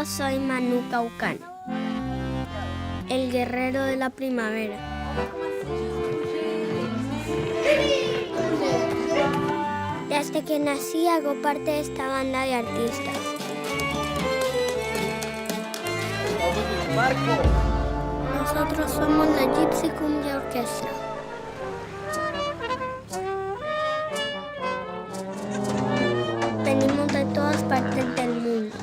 Yo soy Manu Caucán, el guerrero de la primavera. Desde que nací hago parte de esta banda de artistas. Nosotros somos la Gypsy Cumbia Orquestra. Venimos de todas partes del mundo.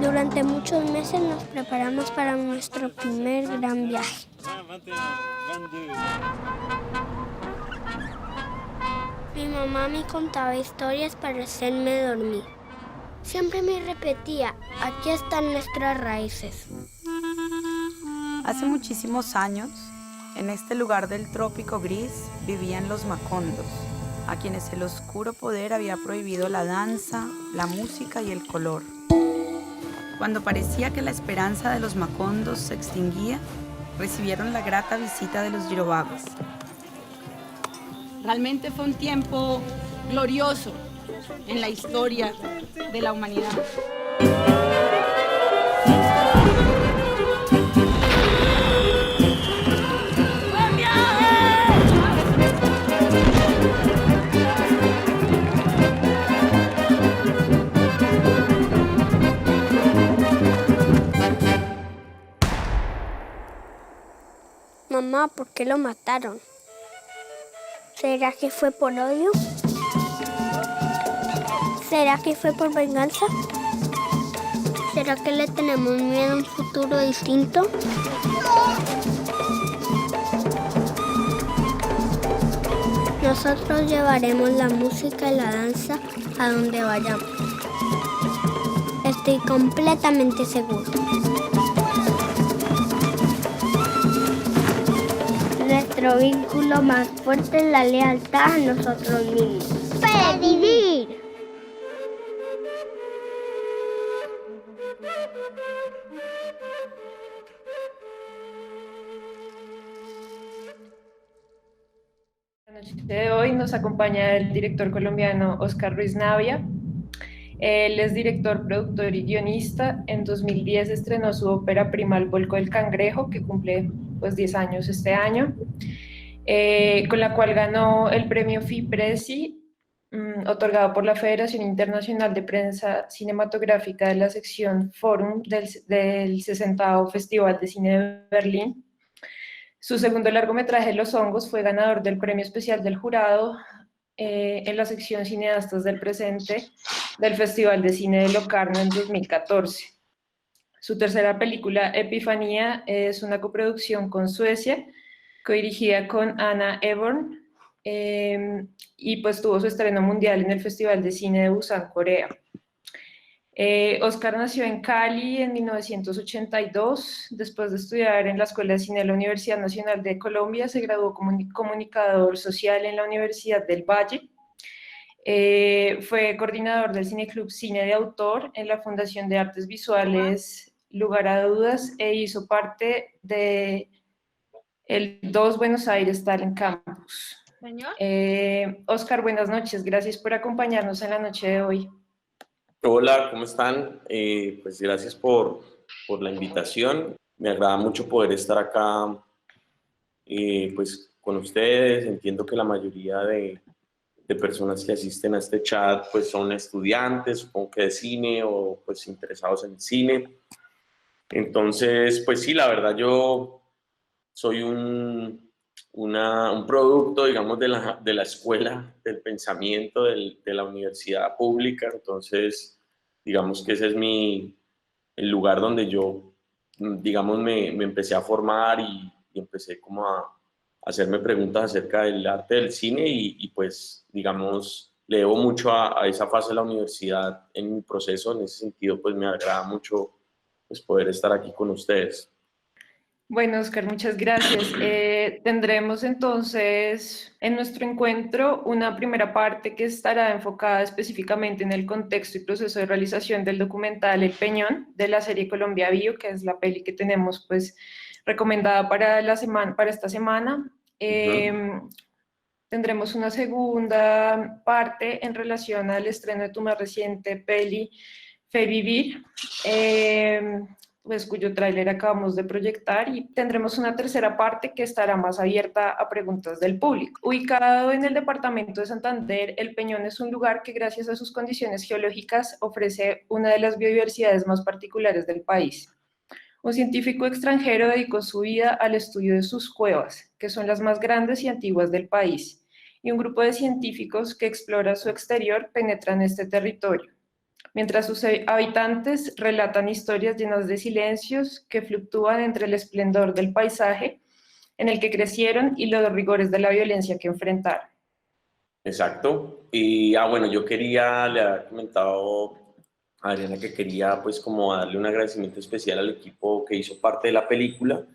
Durante muchos meses nos preparamos para nuestro primer gran viaje. Mi mamá me contaba historias para hacerme dormir. Siempre me repetía, aquí están nuestras raíces. Hace muchísimos años, en este lugar del trópico gris, vivían los macondos, a quienes el oscuro poder había prohibido la danza, la música y el color. Cuando parecía que la esperanza de los macondos se extinguía, recibieron la grata visita de los Yorubas. Realmente fue un tiempo glorioso en la historia de la humanidad. Mamá, ¿por qué lo mataron? ¿Será que fue por odio? ¿Será que fue por venganza? ¿Será que le tenemos miedo a un futuro distinto? Nosotros llevaremos la música y la danza a donde vayamos. Estoy completamente seguro. Nuestro vínculo más fuerte es la lealtad a nosotros mismos. ¡Para vivir! La noche de hoy nos acompaña el director colombiano Oscar Ruiz Navia. Él es director, productor y guionista. En 2010 estrenó su ópera prima El Volco del Cangrejo, que cumple 10 años este año, con la cual ganó el premio FIPRESI, otorgado por la Federación Internacional de Prensa Cinematográfica de la sección Forum del 60º Festival de Cine de Berlín. Su segundo largometraje, Los Hongos, fue ganador del Premio Especial del Jurado en la sección Cineastas del Presente del Festival de Cine de Locarno en 2014. Su tercera película, Epifanía, es una coproducción con Suecia, codirigida con Anna Eborn, y pues tuvo su estreno mundial en el Festival de Cine de Busan, Corea. Oscar nació en Cali en 1982. Después de estudiar en la Escuela de Cine de la Universidad Nacional de Colombia, se graduó como comunicador social en la Universidad del Valle. Fue coordinador del Cineclub Cine de Autor en la Fundación de Artes Visuales Lugar a Dudas e hizo parte de el 2 Buenos Aires Talent Campus. Oscar, buenas noches. Gracias por acompañarnos en la noche de hoy. Hola, ¿cómo están? Pues gracias por la invitación. Me agrada mucho poder estar acá pues con ustedes. Entiendo que la mayoría de personas que asisten a este chat pues son estudiantes, supongo que de cine o pues interesados en cine. Entonces, pues sí, la verdad yo soy un producto, digamos, de la escuela del pensamiento de la universidad pública. Entonces, digamos que ese es el lugar donde yo, digamos, me empecé a formar y empecé como a hacerme preguntas acerca del arte del cine y pues, digamos, le debo mucho a esa fase de la universidad en mi proceso. En ese sentido, pues me agrada mucho pues, poder estar aquí con ustedes. Bueno, Oscar, muchas gracias. Tendremos entonces en nuestro encuentro una primera parte que estará enfocada específicamente en el contexto y proceso de realización del documental El Peñón de la serie Colombia Bio, que es la peli que tenemos pues recomendada para esta semana. Tendremos una segunda parte en relación al estreno de tu más reciente peli, Fe Vivir, pues cuyo tráiler acabamos de proyectar, y tendremos una tercera parte que estará más abierta a preguntas del público. Ubicado en el departamento de Santander, El Peñón es un lugar que gracias a sus condiciones geológicas ofrece una de las biodiversidades más particulares del país. Un científico extranjero dedicó su vida al estudio de sus cuevas, que son las más grandes y antiguas del país, y un grupo de científicos que explora su exterior penetran este territorio, mientras sus habitantes relatan historias llenas de silencios que fluctúan entre el esplendor del paisaje en el que crecieron y los rigores de la violencia que enfrentaron. Exacto. Y bueno, yo quería, le había comentado a Adriana que quería pues como darle un agradecimiento especial al equipo que hizo parte de la película,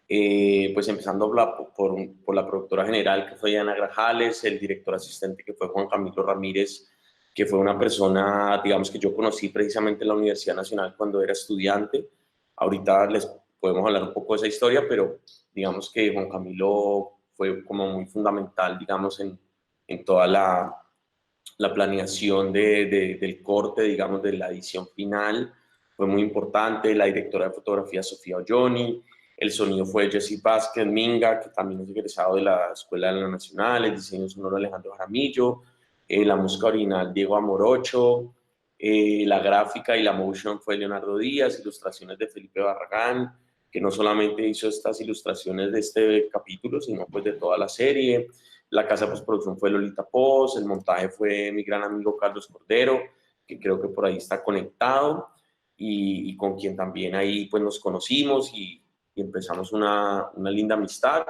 pues empezando por la productora general, que fue Diana Grajales, el director asistente, que fue Juan Camilo Ramírez, que fue una persona, digamos, que yo conocí precisamente en la Universidad Nacional cuando era estudiante. Ahorita les podemos hablar un poco de esa historia, pero digamos que Juan Camilo fue como muy fundamental, digamos, en toda la planeación del corte, digamos, de la edición final. Fue muy importante. La directora de fotografía, Sofía Olloni. El sonido fue Jesse Vázquez Minga, que también es egresado de la Escuela de la Nacional. El diseño sonoro, Alejandro Jaramillo. La música original, Diego Amorocho. La gráfica y la motion fue Leonardo Díaz. Ilustraciones de Felipe Barragán, que no solamente hizo estas ilustraciones de este capítulo, sino pues de toda la serie. La casa de postproducción fue Lolita Poz, el montaje fue mi gran amigo Carlos Cordero, que creo que por ahí está conectado, y con quien también ahí pues nos conocimos y empezamos una linda amistad.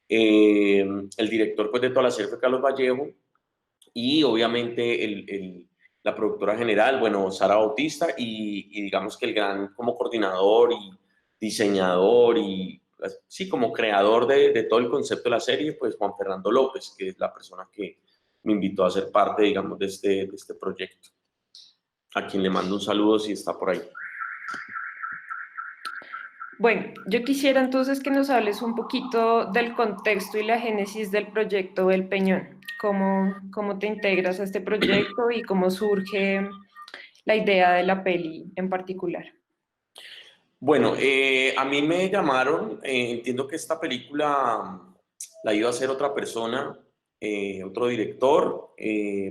El director pues de toda la serie fue Carlos Vallejo, y obviamente la productora general, bueno, Sara Bautista, y digamos que el gran como coordinador y diseñador y sí, como creador de todo el concepto de la serie, pues Juan Fernando López, que es la persona que me invitó a ser parte, digamos, de este proyecto. A quien le mando un saludo si está por ahí. Bueno, yo quisiera entonces que nos hables un poquito del contexto y la génesis del proyecto El Peñón. ¿Cómo te integras a este proyecto y cómo surge la idea de la peli en particular? Bueno, a mí me llamaron, entiendo que esta película la iba a hacer otra persona, otro director,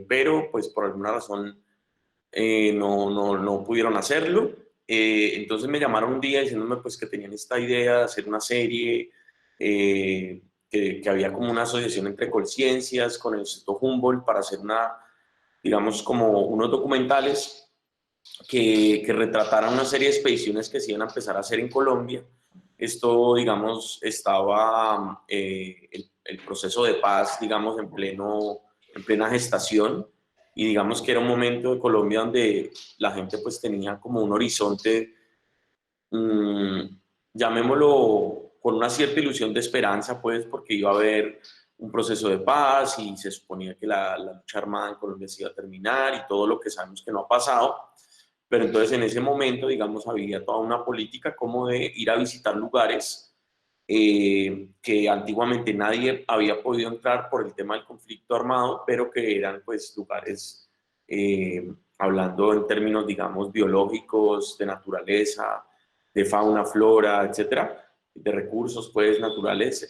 pero pues por alguna razón no pudieron hacerlo. Entonces me llamaron un día diciéndome pues que tenían esta idea de hacer una serie, que había como una asociación entre Colciencias con el Instituto Humboldt para hacer digamos, como unos documentales que retrataran una serie de expediciones que se iban a empezar a hacer en Colombia. Esto, digamos, estaba el proceso de paz, digamos, en plena gestación, y digamos que era un momento de Colombia donde la gente pues tenía como un horizonte, llamémoslo, con una cierta ilusión de esperanza, pues, porque iba a haber un proceso de paz y se suponía que la lucha armada en Colombia se iba a terminar y todo lo que sabemos que no ha pasado. Pero entonces en ese momento, digamos, había toda una política como de ir a visitar lugares que antiguamente nadie había podido entrar por el tema del conflicto armado, pero que eran pues lugares, hablando en términos, digamos, biológicos, de naturaleza, de fauna, flora, etcétera, de recursos pues naturales,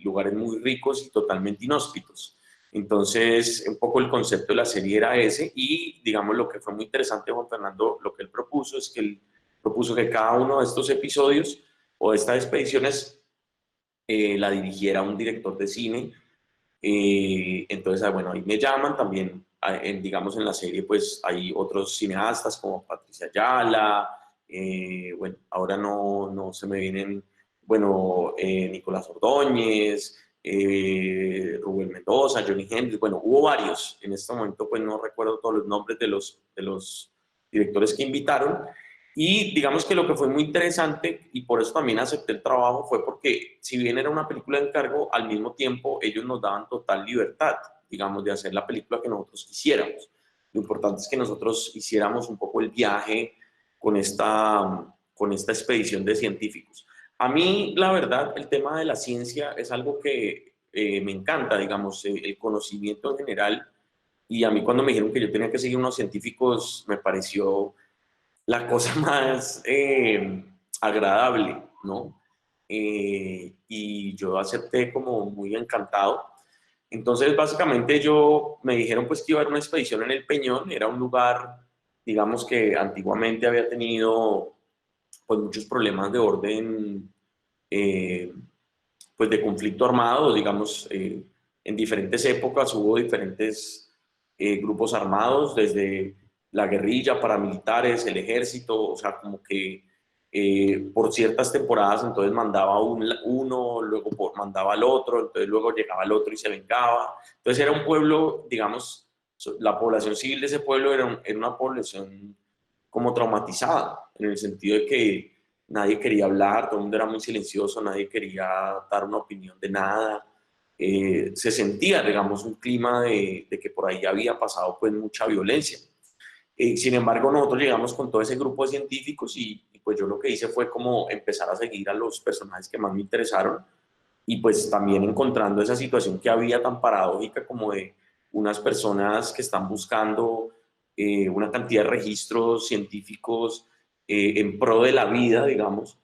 lugares muy ricos y totalmente inhóspitos. Entonces, un poco el concepto de la serie era ese, y digamos lo que fue muy interesante Juan Fernando, lo que él propuso es que él propuso que cada uno de estos episodios o de estas expediciones la dirigiera un director de cine. Entonces, bueno, ahí me llaman también, digamos en la serie pues hay otros cineastas como Patricia Ayala, bueno, ahora no se me vienen, bueno, Nicolás Ordóñez, Rubén Mendoza, Johnny Hendrix, bueno, hubo varios. En este momento pues no recuerdo todos los nombres de los directores que invitaron, y digamos que lo que fue muy interesante, y por eso también acepté el trabajo, fue porque si bien era una película de encargo, al mismo tiempo ellos nos daban total libertad, digamos, de hacer la película que nosotros quisiéramos. Lo importante es que nosotros hiciéramos un poco el viaje con esta expedición de científicos. A mí, la verdad, el tema de la ciencia es algo que me encanta, digamos, el conocimiento en general. Y a mí cuando me dijeron que yo tenía que seguir unos científicos, me pareció la cosa más agradable, ¿no? Y yo acepté como muy encantado. Entonces, básicamente me dijeron pues que iba a haber una expedición en el Peñón. Era un lugar, digamos, que antiguamente había tenido pues muchos problemas de orden, eh, pues de conflicto armado, digamos, en diferentes épocas hubo diferentes grupos armados, desde la guerrilla, paramilitares, el ejército, o sea, como que por ciertas temporadas entonces mandaba uno, luego mandaba al otro, entonces luego llegaba el otro y se vengaba. Entonces era un pueblo, digamos, la población civil de ese pueblo era una población como traumatizada, en el sentido de que nadie quería hablar, todo el mundo era muy silencioso, nadie quería dar una opinión de nada. Se sentía, digamos, un clima de que por ahí había pasado pues mucha violencia. Sin embargo, nosotros llegamos con todo ese grupo de científicos y pues yo lo que hice fue como empezar a seguir a los personajes que más me interesaron y pues también encontrando esa situación que había tan paradójica como de unas personas que están buscando una cantidad de registros científicos en pro de la vida, digamos.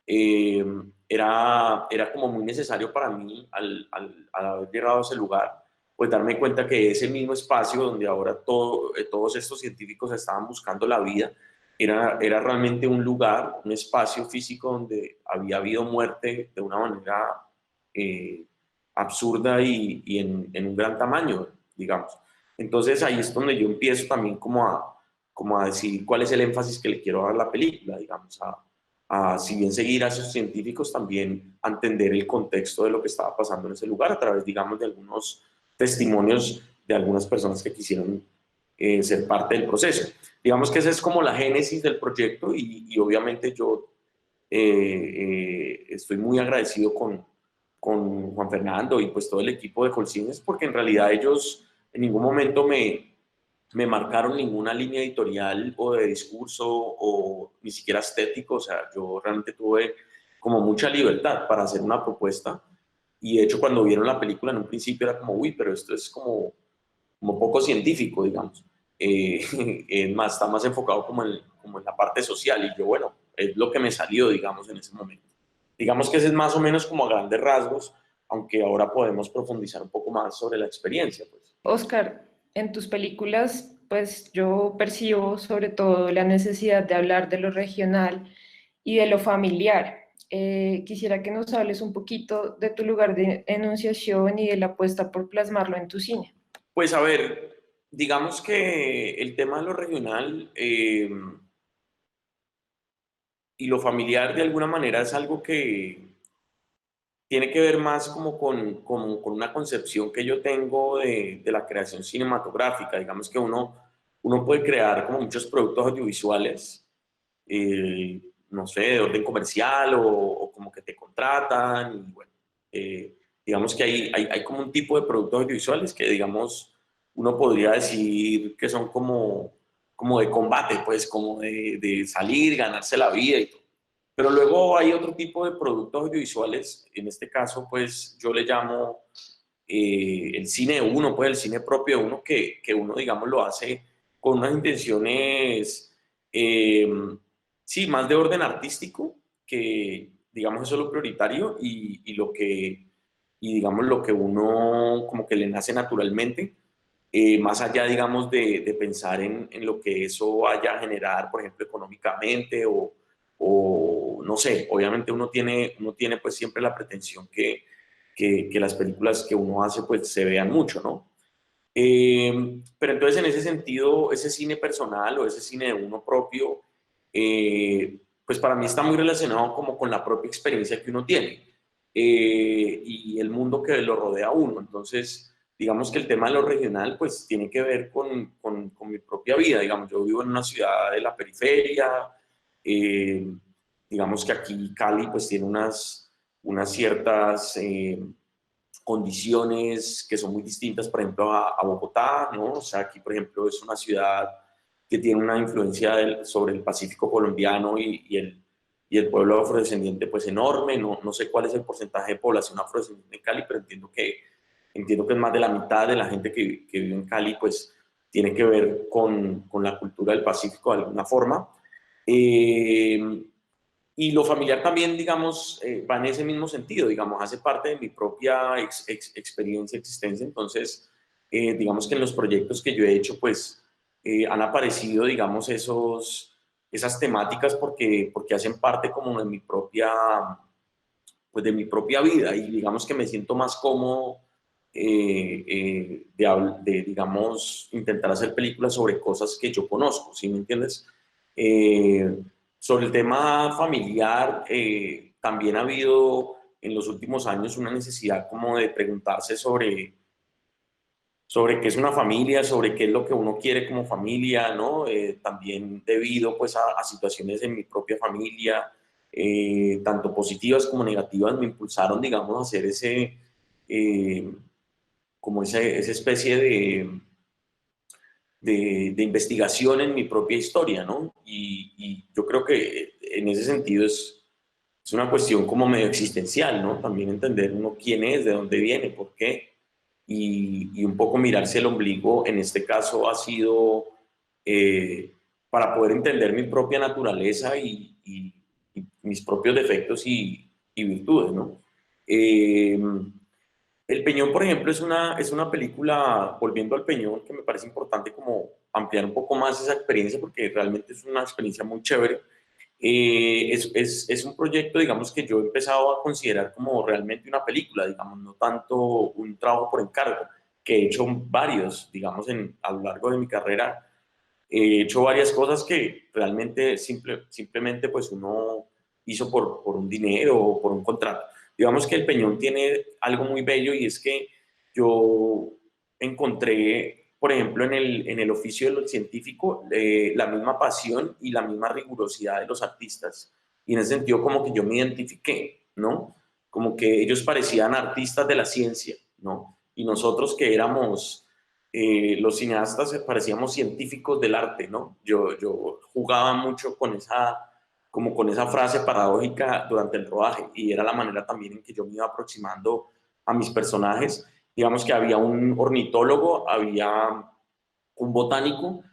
eh, era como muy necesario para mí al haber llegado a ese lugar, pues darme cuenta que ese mismo espacio donde ahora todos estos científicos estaban buscando la vida, era realmente un lugar, un espacio físico donde había habido muerte de una manera eh, absurda y en un gran tamaño, digamos. Entonces ahí es donde yo empiezo también como a decidir cuál es el énfasis que le quiero dar a la película, digamos, si bien seguir a esos científicos, también a entender el contexto de lo que estaba pasando en ese lugar a través, digamos, de algunos testimonios de algunas personas que quisieron ser parte del proceso. Digamos que esa es como la génesis del proyecto y obviamente yo estoy muy agradecido con Juan Fernando y pues todo el equipo de Colcines porque en realidad ellos en ningún momento me marcaron ninguna línea editorial o de discurso o ni siquiera estético, o sea, yo realmente tuve como mucha libertad para hacer una propuesta y de hecho cuando vieron la película en un principio era como, uy, pero esto es como poco científico, digamos. Es más, está más enfocado como en la parte social y yo, bueno, es lo que me salió, digamos, en ese momento. Digamos que ese es más o menos como a grandes rasgos, aunque ahora podemos profundizar un poco más sobre la experiencia, pues. Oscar, en tus películas, pues yo percibo sobre todo la necesidad de hablar de lo regional y de lo familiar. Quisiera que nos hables un poquito de tu lugar de enunciación y de la apuesta por plasmarlo en tu cine. Pues a ver, digamos que el tema de lo regional y lo familiar de alguna manera es algo que tiene que ver más como con una concepción que yo tengo de la creación cinematográfica. Digamos que uno puede crear como muchos productos audiovisuales, no sé, de orden comercial o como que te contratan. Y bueno, digamos que hay como un tipo de productos audiovisuales que, digamos, uno podría decir que son como de combate, pues como de salir, ganarse la vida y todo. Pero luego hay otro tipo de productos audiovisuales, en este caso, pues yo le llamo el cine de uno, pues el cine propio de uno, que uno, digamos, lo hace con unas intenciones, sí, más de orden artístico, que, digamos, eso es lo prioritario y digamos, lo que uno como que le nace naturalmente, más allá, digamos, de pensar en lo que eso vaya a generar, por ejemplo, económicamente o no sé, obviamente uno tiene pues siempre la pretensión que las películas que uno hace pues se vean mucho, ¿no? Pero entonces en ese sentido, ese cine personal o ese cine de uno propio, pues para mí está muy relacionado como con la propia experiencia que uno tiene y el mundo que lo rodea a uno. Entonces, digamos que el tema de lo regional pues tiene que ver con mi propia vida. Digamos, yo vivo en una ciudad de la periferia, eh, digamos que aquí Cali pues tiene unas ciertas condiciones que son muy distintas, por ejemplo, a Bogotá, ¿no? O sea, aquí, por ejemplo, es una ciudad que tiene una influencia sobre el Pacífico colombiano y el pueblo afrodescendiente pues enorme. No sé cuál es el porcentaje de población afrodescendiente en Cali, pero entiendo que es más de la mitad de la gente que vive en Cali, pues tiene que ver con la cultura del Pacífico de alguna forma. Y lo familiar también, digamos, va en ese mismo sentido, digamos, hace parte de mi propia experiencia, existencia. Entonces, digamos que en los proyectos que yo he hecho, pues, han aparecido, digamos, esas temáticas porque hacen parte como pues, de mi propia vida, y digamos que me siento más cómodo digamos, intentar hacer películas sobre cosas que yo conozco, ¿sí me entiendes? Sobre el tema familiar, también ha habido en los últimos años una necesidad como de preguntarse sobre qué es una familia, sobre qué es lo que uno quiere como familia, ¿no? También debido pues a situaciones en mi propia familia, tanto positivas como negativas, me impulsaron, digamos, a hacer eh, esa especie de investigación en mi propia historia, ¿no? Y yo creo que en ese sentido es una cuestión como medio existencial, ¿no? También entender uno quién es, de dónde viene, por qué, y un poco mirarse el ombligo, en este caso ha sido eh, para poder entender mi propia naturaleza y mis propios defectos y virtudes, ¿no? Eh, el Peñón, por ejemplo, es una película, volviendo al Peñón, que me parece importante como ampliar un poco más esa experiencia, porque realmente es una experiencia muy chévere. Es un proyecto, digamos, que yo he empezado a considerar como realmente una película, digamos, no tanto un trabajo por encargo, que he hecho varios, digamos, a lo largo de mi carrera. He hecho varias cosas que realmente simplemente pues uno hizo por un dinero o por un contrato. Digamos que el Peñón tiene algo muy bello, y es que yo encontré, por ejemplo, en el oficio del científico, la misma pasión y la misma rigurosidad de los artistas. Y en ese sentido como que yo me identifiqué, ¿no? Como que ellos parecían artistas de la ciencia, ¿no? Y nosotros que éramos los cineastas parecíamos científicos del arte, ¿no? Yo jugaba mucho como con esa frase paradójica durante el rodaje, y era la manera también en que yo me iba aproximando a mis personajes. Digamos que había un ornitólogo, había un botánico,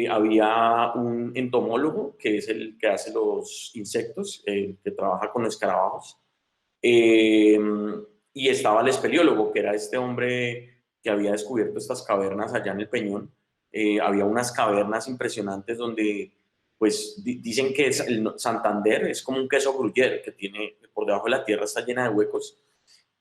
había un entomólogo, que es el que hace los insectos, que trabaja con escarabajos, eh, y estaba el espeleólogo, que era este hombre que había descubierto estas cavernas allá en el Peñón. Había unas cavernas impresionantes donde, pues, dicen que el Santander es como un queso gruyere, que tiene, por debajo de la tierra está llena de huecos.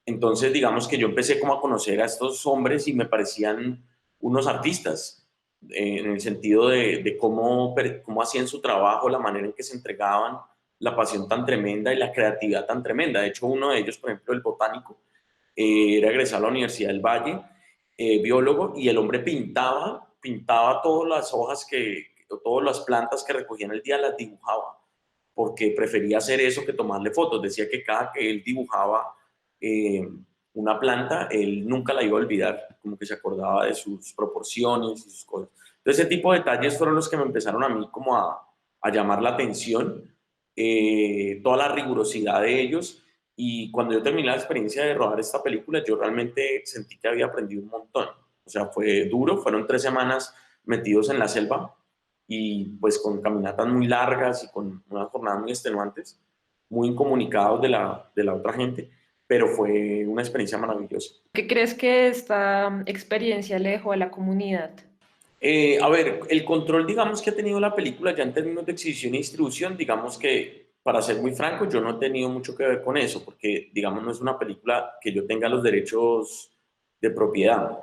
Entonces, digamos que yo empecé como a conocer a estos hombres y me parecían unos artistas, en el sentido de cómo hacían su trabajo, la manera en que se entregaban, la pasión tan tremenda y la creatividad tan tremenda. De hecho, uno de ellos, por ejemplo, el botánico, era egresado a la Universidad del Valle, biólogo, y el hombre pintaba todas las hojas todas las plantas que recogía en el día, las dibujaba, porque prefería hacer eso que tomarle fotos. Decía que cada que él dibujaba eh, una planta, él nunca la iba a olvidar, como que se acordaba de sus proporciones y sus cosas. Entonces, ese tipo de detalles fueron los que me empezaron a mí como a llamar la atención, toda la rigurosidad de ellos. Y cuando yo terminé la experiencia de rodar esta película, yo realmente sentí que había aprendido un montón. O sea, fue duro, fueron 3 semanas metidos en la selva, y pues con caminatas muy largas y con unas jornadas muy extenuantes, muy incomunicados de la otra gente, pero fue una experiencia maravillosa. ¿Qué crees que esta experiencia le dejó a la comunidad? A ver, el control, digamos, que ha tenido la película ya en términos de exhibición y distribución, digamos que, para ser muy franco, yo no he tenido mucho que ver con eso, porque, digamos, no es una película que yo tenga los derechos de propiedad.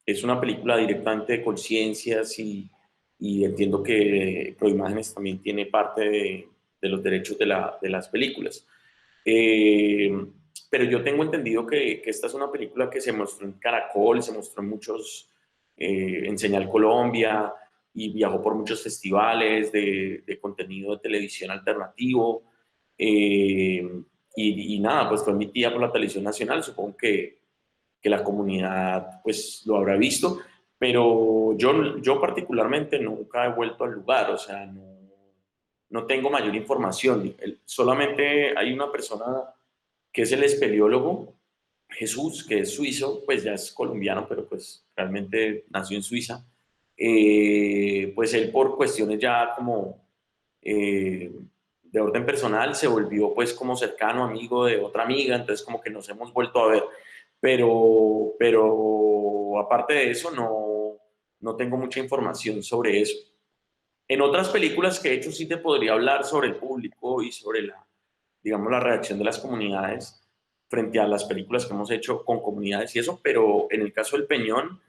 Es una película directamente de conciencias, y entiendo que Proimágenes también tiene parte de los derechos de las películas. Eh, pero yo tengo entendido que esta es una película que se mostró en Caracol, se mostró en en Señal Colombia, y viajó por muchos festivales de contenido de televisión alternativo. Y nada, pues fue emitida por la Televisión Nacional. Supongo que la comunidad pues lo habrá visto, pero yo particularmente nunca he vuelto al lugar. O sea, no tengo mayor información. Solamente hay una persona que es el espeleólogo, Jesús, que es suizo, pues ya es colombiano, pero pues realmente nació en Suiza. Pues él, por cuestiones ya como de orden personal, se volvió pues como cercano, amigo de otra amiga, entonces como que nos hemos vuelto a ver. Pero aparte de eso, no tengo mucha información sobre eso. En otras películas que he hecho sí te podría hablar sobre el público y sobre digamos, la reacción de las comunidades frente a las películas que hemos hecho con comunidades y eso, pero en el caso del Peñón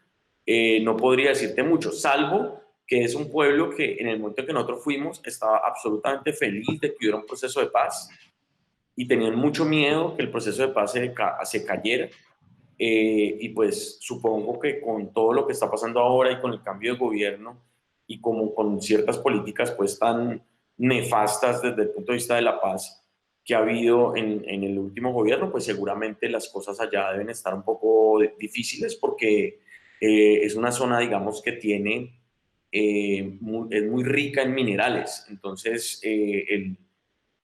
no podría decirte mucho, salvo que es un pueblo que en el momento en que nosotros fuimos estaba absolutamente feliz de que hubiera un proceso de paz y tenían mucho miedo que el proceso de paz se cayera. Y pues supongo que con todo lo que está pasando ahora y con el cambio de gobierno y como con ciertas políticas pues tan nefastas desde el punto de vista de la paz que ha habido en el último gobierno, pues seguramente las cosas allá deben estar un poco difíciles porque es una zona, digamos, que tiene, es muy rica en minerales. Entonces, y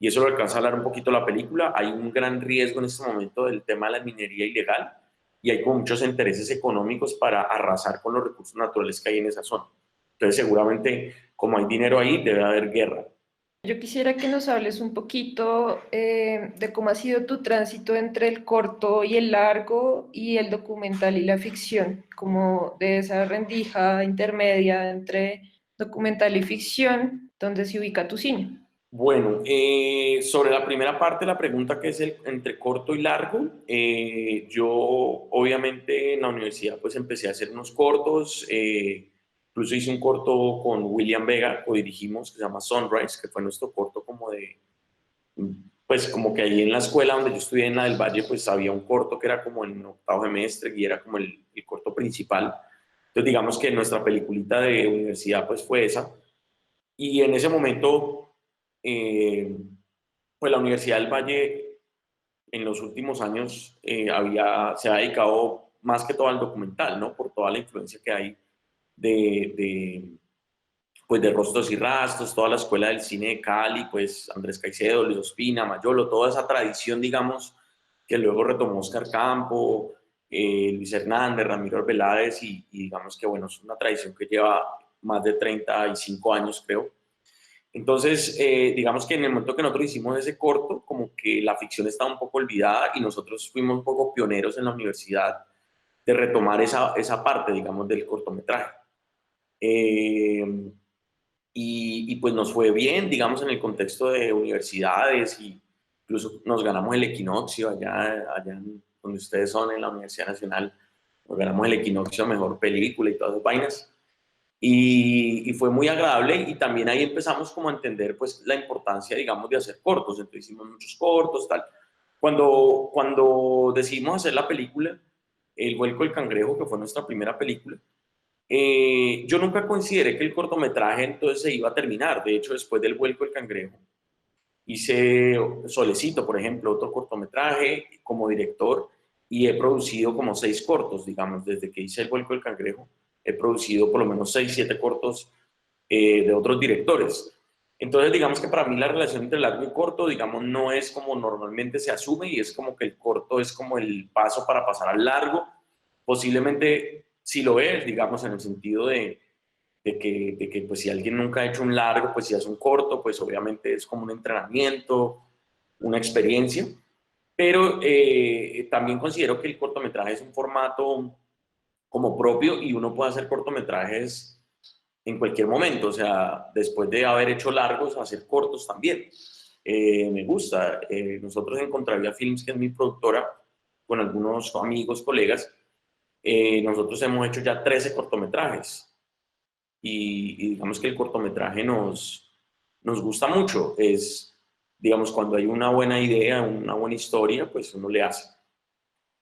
eso lo alcanza a hablar un poquito la película, hay un gran riesgo en este momento del tema de la minería ilegal y hay como muchos intereses económicos para arrasar con los recursos naturales que hay en esa zona. Entonces, seguramente, como hay dinero ahí, debe haber guerra. Yo quisiera que nos hables un poquito de cómo ha sido tu tránsito entre el corto y el largo y el documental y la ficción, como de esa rendija intermedia entre documental y ficción, donde se ubica tu cine. Bueno, sobre la primera parte de la pregunta, que es el entre corto y largo, yo obviamente en la universidad pues empecé a hacer unos cortos, incluso hice un corto con William Vega, co-dirigimos, que se llama Sunrise, que fue nuestro corto como pues como que ahí en la escuela donde yo estudié en la del Valle, pues había un corto que era como en octavo semestre y era como el corto principal. Entonces digamos que nuestra peliculita de universidad pues fue esa. Y en ese momento pues la Universidad del Valle en los últimos años se ha dedicado más que todo al documental, ¿no? Por toda la influencia que hay pues de Rostros y Rastros, toda la escuela del cine de Cali, pues Andrés Caicedo, Luis Ospina, Mayolo, toda esa tradición, digamos, que luego retomó Oscar Campo, Luis Hernández, Ramiro Arbeláez y digamos que, bueno, es una tradición que lleva más de 35 años, creo. Entonces, digamos que en el momento que nosotros hicimos ese corto, como que la ficción estaba un poco olvidada y nosotros fuimos un poco pioneros en la universidad de retomar esa parte, digamos, del cortometraje. Y pues nos fue bien, digamos, en el contexto de universidades y incluso nos ganamos el equinoccio allá donde ustedes son, en la Universidad Nacional, nos ganamos el equinoccio a mejor película y todas esas vainas. Y fue muy agradable y también ahí empezamos como a entender pues la importancia, digamos, de hacer cortos. Entonces hicimos muchos cortos, tal. Cuando decidimos hacer la película, El Vuelco del Cangrejo, que fue nuestra primera película, yo nunca consideré que el cortometraje entonces se iba a terminar. De hecho, después del Vuelco del Cangrejo, hice Solecito, por ejemplo, otro cortometraje como director y he producido como 6 cortos, digamos, desde que hice El Vuelco del Cangrejo. He producido por lo menos 6, 7 cortos de otros directores. Entonces, digamos que para mí la relación entre largo y corto, digamos, no es como normalmente se asume y es como que el corto es como el paso para pasar al largo. Posiblemente si lo es, digamos, en el sentido de que pues si alguien nunca ha hecho un largo, pues si hace un corto, pues obviamente es como un entrenamiento, una experiencia. Pero también considero que el cortometraje es un formato como propio y uno puede hacer cortometrajes en cualquier momento, o sea, después de haber hecho largos, hacer cortos también. Me gusta. Nosotros en Contravía Films, que es mi productora, con algunos amigos, colegas, nosotros hemos hecho ya 13 cortometrajes y digamos que el cortometraje nos gusta mucho. Es, digamos, cuando hay una buena idea, una buena historia, pues uno le hace.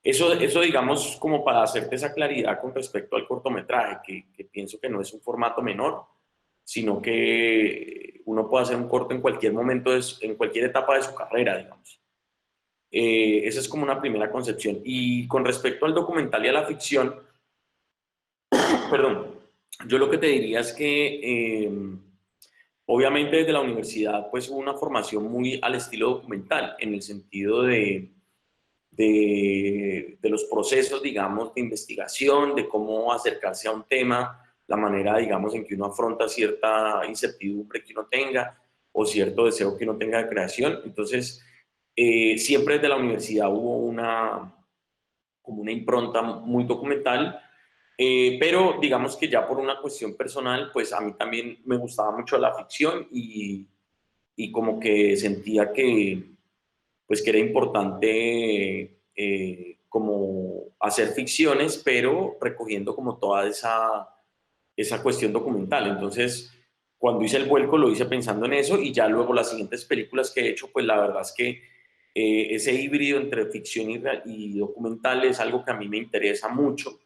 Eso digamos, como para hacerte esa claridad con respecto al cortometraje, que pienso que no es un formato menor, sino que uno puede hacer un corto en cualquier momento, en cualquier etapa de su carrera, digamos. Esa es como una primera concepción. Y con respecto al documental y a la ficción, perdón, yo lo que te diría es que Obviamente desde la universidad pues hubo una formación muy al estilo documental, en el sentido de los procesos, digamos, de investigación, de cómo acercarse a un tema, la manera, digamos, en que uno afronta cierta incertidumbre que uno tenga o cierto deseo que uno tenga de creación. Entonces, siempre desde la universidad hubo como una impronta muy documental, pero digamos que ya por una cuestión personal, pues a mí también me gustaba mucho la ficción y como que sentía que, pues que era importante como hacer ficciones, pero recogiendo como toda esa cuestión documental. Entonces, cuando hice el vuelco lo hice pensando en eso y ya luego las siguientes películas que he hecho, pues la verdad es que ese híbrido entre ficción y documental es algo que a mí me interesa mucho.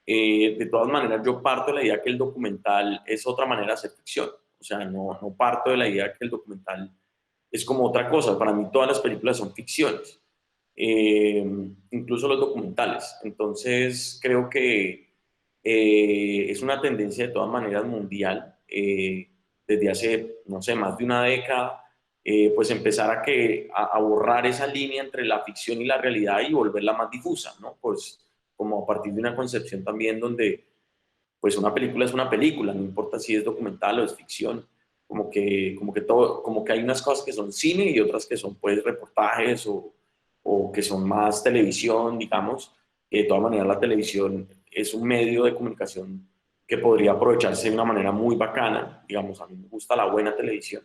De todas maneras, yo parto de la idea que el documental es otra manera de hacer ficción. O sea, no parto de la idea que el documental es como otra cosa. Para mí todas las películas son ficciones, eh, incluso los documentales. Entonces, creo que es una tendencia de todas maneras mundial, desde hace, no sé, más de una década, pues empezar a borrar esa línea entre la ficción y la realidad y volverla más difusa, ¿no? Pues como a partir de una concepción también donde, pues una película es una película, no importa si es documental o es ficción, como que hay unas cosas que son cine y otras que son pues reportajes o que son más televisión, digamos. De todas maneras, la televisión es un medio de comunicación que podría aprovecharse de una manera muy bacana. Digamos, a mí me gusta la buena televisión,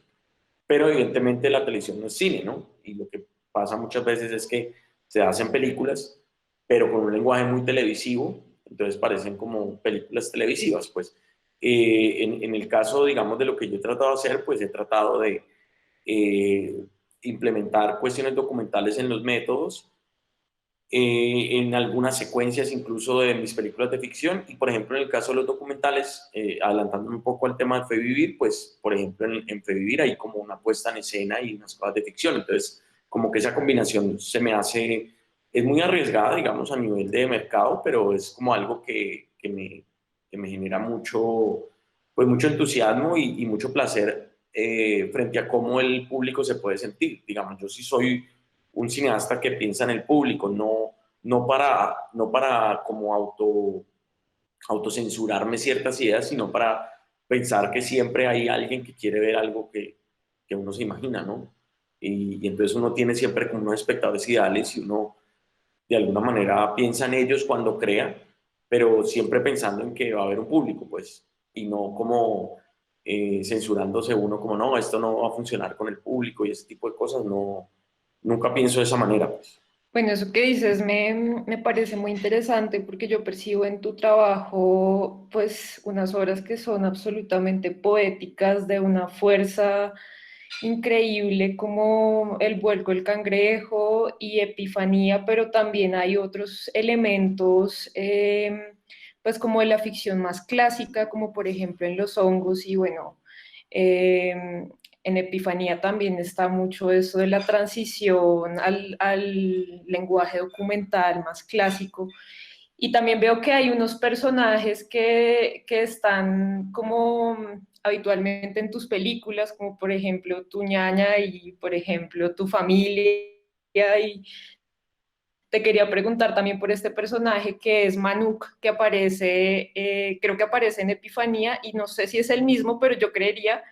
pero evidentemente la televisión no es cine, ¿no? Y lo que pasa muchas veces es que se hacen películas, pero con un lenguaje muy televisivo, entonces parecen como películas televisivas, pues. En el caso, digamos, de lo que yo he tratado de hacer, pues he tratado de eh, implementar cuestiones documentales en los métodos, en algunas secuencias incluso de mis películas de ficción y por ejemplo en el caso de los documentales, adelantándome un poco al tema de Fe Vivir, pues por ejemplo en Fe Vivir hay como una puesta en escena y unas cosas de ficción, entonces como que esa combinación se me hace, es muy arriesgada digamos a nivel de mercado, pero es como algo que me genera mucho, pues mucho entusiasmo y mucho placer frente a cómo el público se puede sentir, digamos, yo sí soy un cineasta que piensa en el público, no para como autocensurarme ciertas ideas, sino para pensar que siempre hay alguien que quiere ver algo que uno se imagina, ¿no? Y entonces uno tiene siempre como unos espectadores ideales y uno de alguna manera piensa en ellos cuando crea, pero siempre pensando en que va a haber un público, pues, y no como censurándose uno como, no, esto no va a funcionar con el público y ese tipo de cosas, no, nunca pienso de esa manera, pues. Bueno, eso que dices me parece muy interesante porque yo percibo en tu trabajo pues unas obras que son absolutamente poéticas, de una fuerza increíble como El vuelco del cangrejo y Epifanía, pero también hay otros elementos pues como de la ficción más clásica, como por ejemplo en Los hongos y bueno, en Epifanía también está mucho eso de la transición al lenguaje documental más clásico. Y también veo que hay unos personajes que están como habitualmente en tus películas, como por ejemplo tu ñaña y por ejemplo tu familia. Y te quería preguntar también por este personaje que es Manuk, que aparece, creo que aparece en Epifanía y no sé si es el mismo, pero yo creería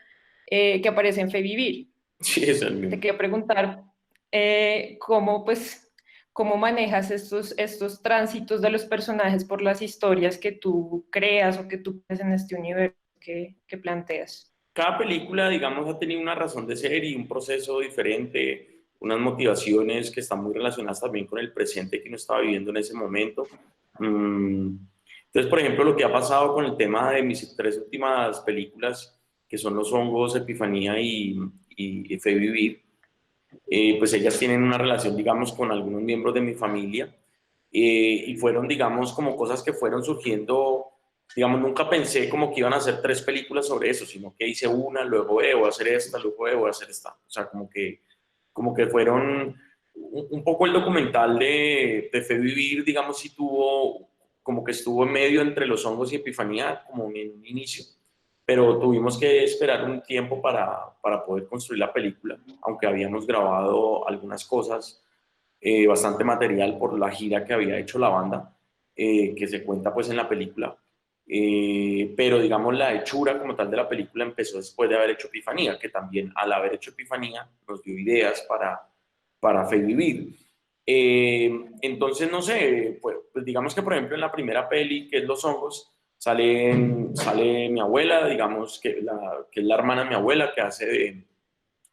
que aparece en Fe Vivir. Sí, es el Te mismo. quería preguntar cómo, pues, cómo manejas estos tránsitos de los personajes por las historias que tú creas o que tú creas en este universo que planteas. Cada película, digamos, ha tenido una razón de ser y un proceso diferente, unas motivaciones que están muy relacionadas también con el presente que uno estaba viviendo en ese momento. Entonces, por ejemplo, lo que ha pasado con el tema de mis tres últimas películas, que son Los hongos, Epifanía y Fe Vivir, pues ellas tienen una relación, digamos, con algunos miembros de mi familia y fueron, digamos, como cosas que fueron surgiendo, digamos, nunca pensé como que iban a hacer tres películas sobre eso, sino que hice una, luego voy a hacer esta, luego voy a hacer esta. O sea, como que fueron un poco el documental de Fe Vivir, digamos, sí tuvo, como que estuvo en medio entre Los hongos y Epifanía, como en un inicio. pero tuvimos que esperar un tiempo para poder construir la película, aunque habíamos grabado algunas cosas, bastante material por la gira que había hecho la banda, que se cuenta pues en la película. Pero digamos la hechura como tal de la película empezó después de haber hecho Epifanía, que también al haber hecho Epifanía nos dio ideas para Fe Vivir. Entonces, no sé, pues digamos que por ejemplo en la primera peli, que es Los Hongos, sale mi abuela, digamos que es la hermana de mi abuela, que hace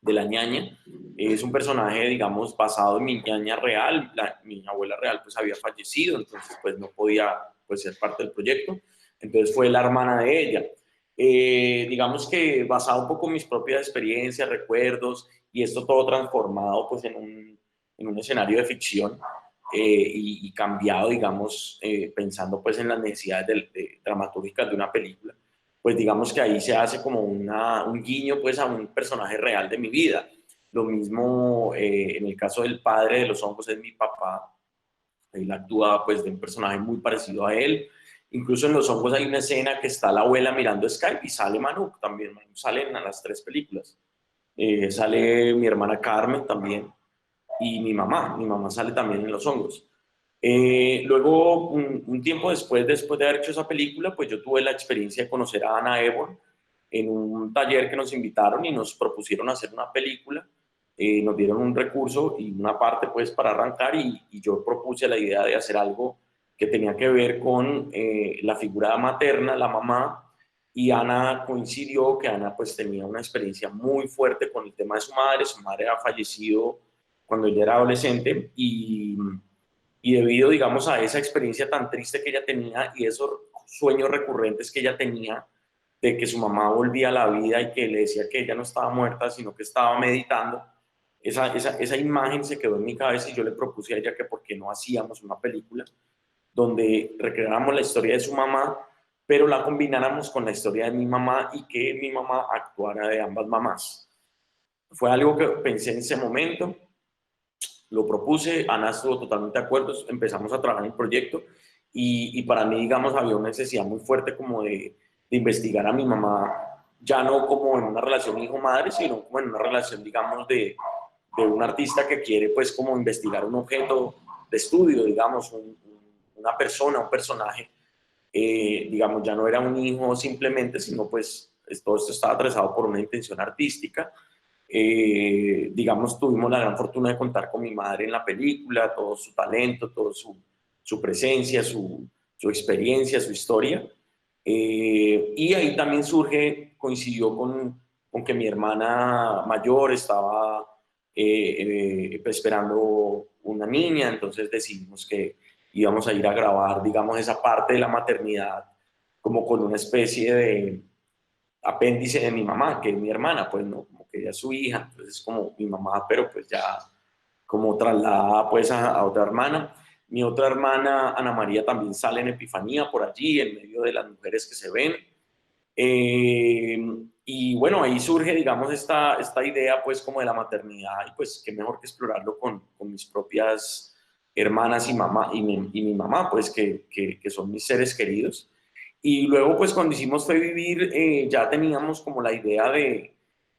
de la ñaña. Es un personaje, digamos, basado en mi ñaña real. Mi abuela real pues había fallecido, entonces pues no podía pues ser parte del proyecto. Entonces fue la hermana de ella. Digamos que basado un poco en mis propias experiencias, recuerdos, y esto todo transformado pues en un escenario de ficción, y cambiado, digamos, pensando pues en las necesidades dramatúrgicas de una película, pues digamos que ahí se hace como un guiño pues a un personaje real de mi vida. Lo mismo en el caso del padre de Los Hongos, es mi papá. Él actúa pues de un personaje muy parecido a él. Incluso en Los Hongos hay una escena que está la abuela mirando Skype y sale Manu también. Manu sale en las tres películas. Sale mi hermana Carmen también y mi mamá sale también en Los Hongos. Luego, un tiempo después de haber hecho esa película, pues yo tuve la experiencia de conocer a Ana Ebor en un taller que nos invitaron y nos propusieron hacer una película. Nos dieron un recurso y una parte pues para arrancar, y yo propuse la idea de hacer algo que tenía que ver con la figura materna, la mamá, y Ana coincidió que Ana pues tenía una experiencia muy fuerte con el tema de su madre ha fallecido cuando ella era adolescente, y debido, digamos, a esa experiencia tan triste que ella tenía y esos sueños recurrentes que ella tenía de que su mamá volvía a la vida y que le decía que ella no estaba muerta, sino que estaba meditando, esa imagen se quedó en mi cabeza y yo le propuse a ella que por qué no hacíamos una película donde recreáramos la historia de su mamá, pero la combináramos con la historia de mi mamá y que mi mamá actuara de ambas mamás. Fue algo que pensé en ese momento. Lo propuse, Ana estuvo totalmente de acuerdo, empezamos a trabajar en el proyecto, y para mí, digamos, había una necesidad muy fuerte como de investigar a mi mamá, ya no como en una relación hijo-madre, sino como en una relación, digamos, de un artista que quiere pues como investigar un objeto de estudio, digamos, una persona, un personaje. Digamos, ya no era un hijo simplemente, sino pues todo esto estaba atravesado por una intención artística. Digamos, tuvimos la gran fortuna de contar con mi madre en la película, todo su talento, toda su presencia, su experiencia, su historia. Y ahí también coincidió con que mi hermana mayor estaba esperando una niña, entonces decidimos que íbamos a ir a grabar, digamos, esa parte de la maternidad como con una especie de apéndice de mi mamá, que es mi hermana, pues no, como que ella es su hija, entonces es como mi mamá, pero pues ya como trasladada pues a otra hermana. Mi otra hermana, Ana María, también sale en Epifanía por allí, en medio de las mujeres que se ven. Y bueno, ahí surge, digamos, esta idea pues como de la maternidad, y pues qué mejor que explorarlo con mis propias hermanas y mi mamá, pues que son mis seres queridos. Y luego, pues cuando hicimos Fe Vivir, ya teníamos como la idea de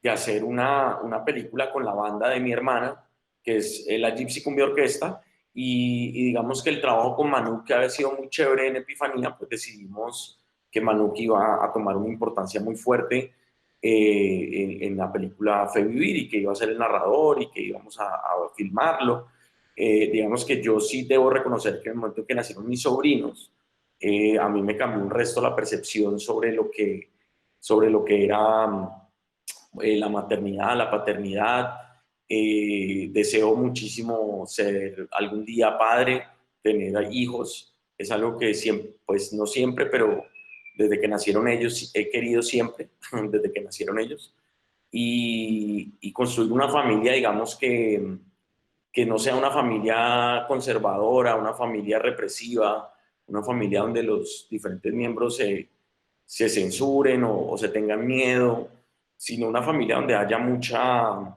hacer una película con la banda de mi hermana, que es la Gypsy Cumbia Orquesta, y digamos que el trabajo con Manu, que había sido muy chévere en Epifanía, pues decidimos que Manu iba a tomar una importancia muy fuerte en la película Fe Vivir, y que iba a ser el narrador y que íbamos a filmarlo. Digamos que yo sí debo reconocer que en el momento que nacieron mis sobrinos, a mí me cambió un resto la percepción sobre lo que era la maternidad, la paternidad. Deseo muchísimo ser algún día padre, tener hijos. Es algo que siempre, pues no siempre, pero desde que nacieron ellos he querido siempre, desde que nacieron ellos. Y construir una familia, digamos, que no sea una familia conservadora, una familia represiva, una familia donde los diferentes miembros se censuren o se tengan miedo, sino una familia donde haya mucha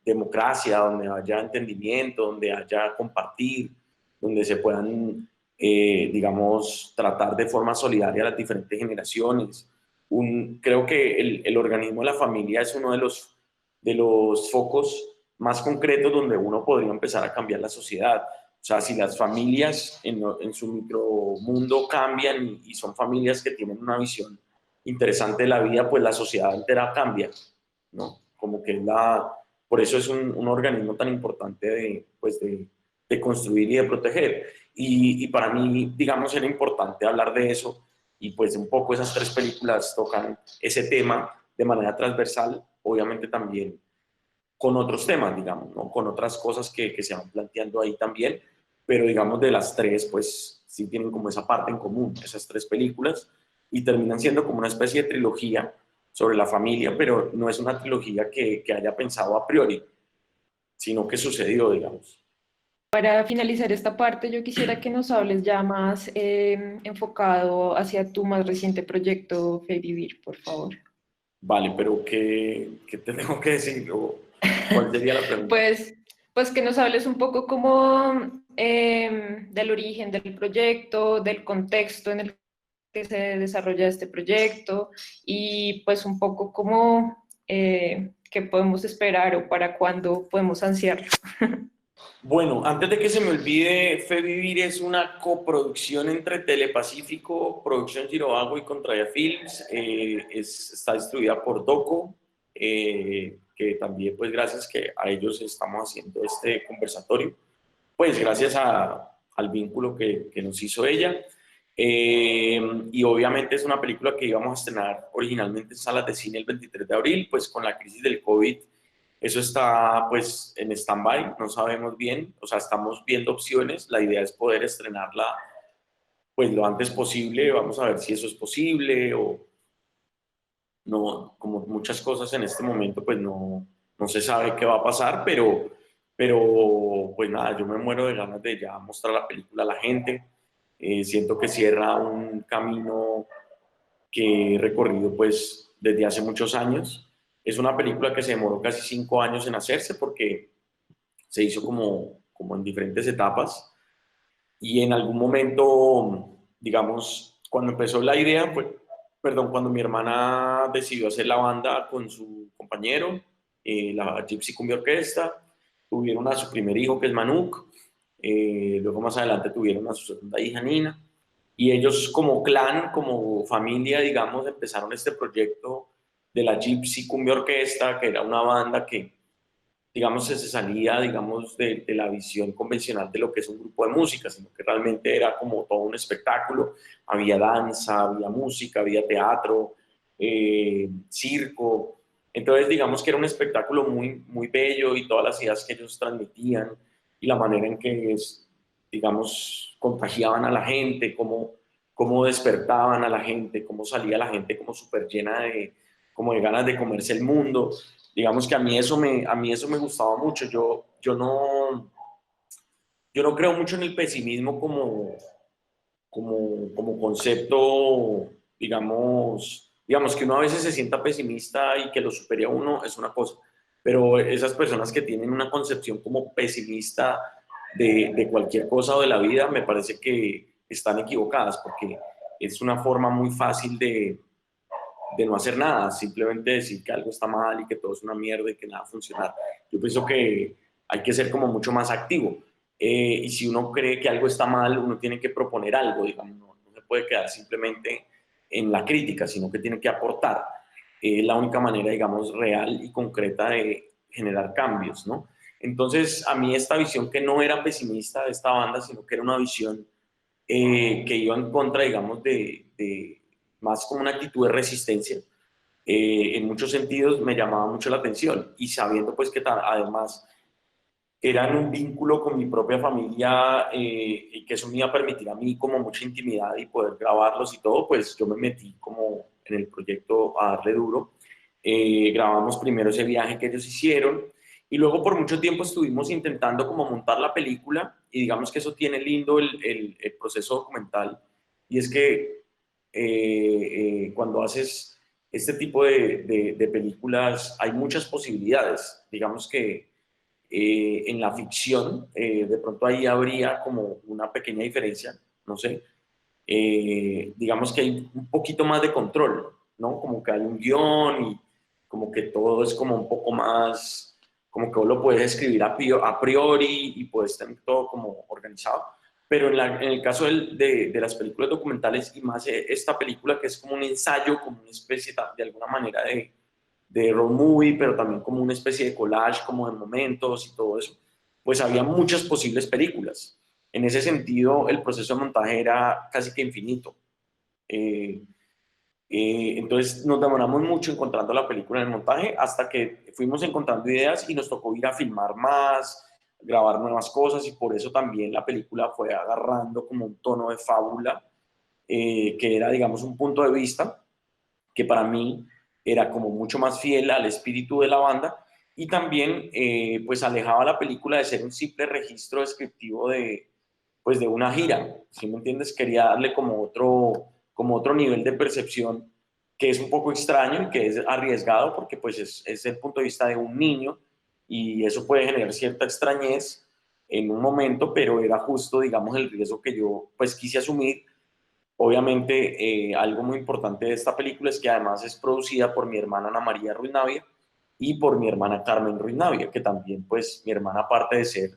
democracia, donde haya entendimiento, donde haya compartir, donde se puedan, digamos, tratar de forma solidaria a las diferentes generaciones. creo que el organismo de la familia es uno de los focos más concretos donde uno podría empezar a cambiar la sociedad. O sea, si las familias en su micromundo cambian y son familias que tienen una visión interesante de la vida, pues la sociedad entera cambia, ¿no? Como que por eso es un organismo tan importante de construir y de proteger. Y para mí, digamos, era importante hablar de eso, y pues un poco esas tres películas tocan ese tema de manera transversal, obviamente también con otros temas, digamos, ¿no? Con otras cosas que se van planteando ahí también, pero digamos de las tres, pues sí tienen como esa parte en común, esas tres películas, y terminan siendo como una especie de trilogía sobre la familia, pero no es una trilogía que haya pensado a priori, sino que sucedió, digamos. Para finalizar esta parte, yo quisiera que nos hables ya más enfocado hacia tu más reciente proyecto, Fe Vivir, por favor. Vale, pero ¿qué te tengo que decir? ¿O cuál sería la pregunta? Pues que nos hables un poco como del origen del proyecto, del contexto en el que se desarrolla este proyecto y pues un poco como qué podemos esperar o para cuándo podemos ansiarlo. Bueno, antes de que se me olvide, Fe Vivir es una coproducción entre Telepacífico, Producción Girovago y Contraya Films. Está distribuida por Doco, que también, pues gracias que a ellos estamos haciendo este conversatorio, pues gracias al vínculo que nos hizo ella. Y obviamente es una película que íbamos a estrenar originalmente en salas de cine el 23 de abril, pues con la crisis del COVID eso está pues en stand-by, no sabemos bien, o sea, estamos viendo opciones, la idea es poder estrenarla pues lo antes posible, vamos a ver si eso es posible o no, como muchas cosas en este momento pues no se sabe qué va a pasar, pero pues nada, yo me muero de ganas de ya mostrar la película a la gente. Siento que cierra un camino que he recorrido pues desde hace muchos años. Es una película que se demoró casi 5 años en hacerse porque se hizo como en diferentes etapas, y en algún momento, digamos, cuando empezó la idea, pues, perdón, cuando mi hermana decidió hacer la banda con su compañero, la Gypsy Cumbia Orquesta, tuvieron a su primer hijo que es Manuk, luego más adelante tuvieron a su segunda hija Nina, y ellos como clan, como familia, digamos, empezaron este proyecto de la Gypsy Cumbia Orquesta, que era una banda que, digamos, se salía, digamos, de la visión convencional de lo que es un grupo de música, sino que realmente era como todo un espectáculo. Había danza, había música, había teatro, circo. Entonces, digamos que era un espectáculo muy, muy bello, y todas las ideas que ellos transmitían y la manera en que, digamos, contagiaban a la gente, cómo despertaban a la gente, cómo salía la gente como súper llena como de ganas de comerse el mundo. Digamos que a mí eso me gustaba mucho. Yo no creo mucho en el pesimismo como concepto, digamos que uno a veces se sienta pesimista y que lo supere a uno es una cosa, pero esas personas que tienen una concepción como pesimista de cualquier cosa o de la vida, me parece que están equivocadas, porque es una forma muy fácil de no hacer nada, simplemente decir que algo está mal y que todo es una mierda y que nada funciona. Yo pienso que hay que ser como mucho más activo. Y si uno cree que algo está mal, uno tiene que proponer algo, digamos, no se puede quedar simplemente en la crítica, sino que tiene que aportar. La única manera, digamos, real y concreta de generar cambios, ¿no? Entonces, a mí esta visión que no era pesimista de esta banda, sino que era una visión que iba en contra, digamos, de más como una actitud de resistencia, en muchos sentidos me llamaba mucho la atención, y sabiendo pues que además eran un vínculo con mi propia familia, y que eso me iba a permitir a mí como mucha intimidad y poder grabarlos y todo, pues yo me metí como en el proyecto a darle duro. Grabamos primero ese viaje que ellos hicieron, y luego por mucho tiempo estuvimos intentando como montar la película, y digamos que eso tiene lindo el proceso documental, y es que cuando haces este tipo de películas hay muchas posibilidades. Digamos que en la ficción, de pronto ahí habría como una pequeña diferencia, no sé. Digamos que hay un poquito más de control, ¿no? Como que hay un guión y como que todo es como un poco más, como que vos lo puedes escribir a priori y puedes tener todo como organizado. Pero en el caso de las películas documentales y más esta película que es como un ensayo, como una especie de alguna manera de road movie, pero también como una especie de collage, como de momentos y todo eso, pues había muchas posibles películas. En ese sentido, el proceso de montaje era casi que infinito. Eh, entonces nos demoramos mucho encontrando la película en el montaje hasta que fuimos encontrando ideas y nos tocó ir a filmar más, grabar nuevas cosas y por eso también la película fue agarrando como un tono de fábula, que era, digamos, un punto de vista que para mí era como mucho más fiel al espíritu de la banda y también pues alejaba la película de ser un simple registro descriptivo pues de una gira, ¿sí me entiendes? Quería darle como otro nivel de percepción que es un poco extraño y que es arriesgado porque pues es el punto de vista de un niño y eso puede generar cierta extrañez en un momento, pero era justo, digamos, el riesgo que yo pues quise asumir. Obviamente, algo muy importante de esta película es que además es producida por mi hermana Ana María Ruiz Navia y por mi hermana Carmen Ruiz Navia, que también, pues, mi hermana, aparte de ser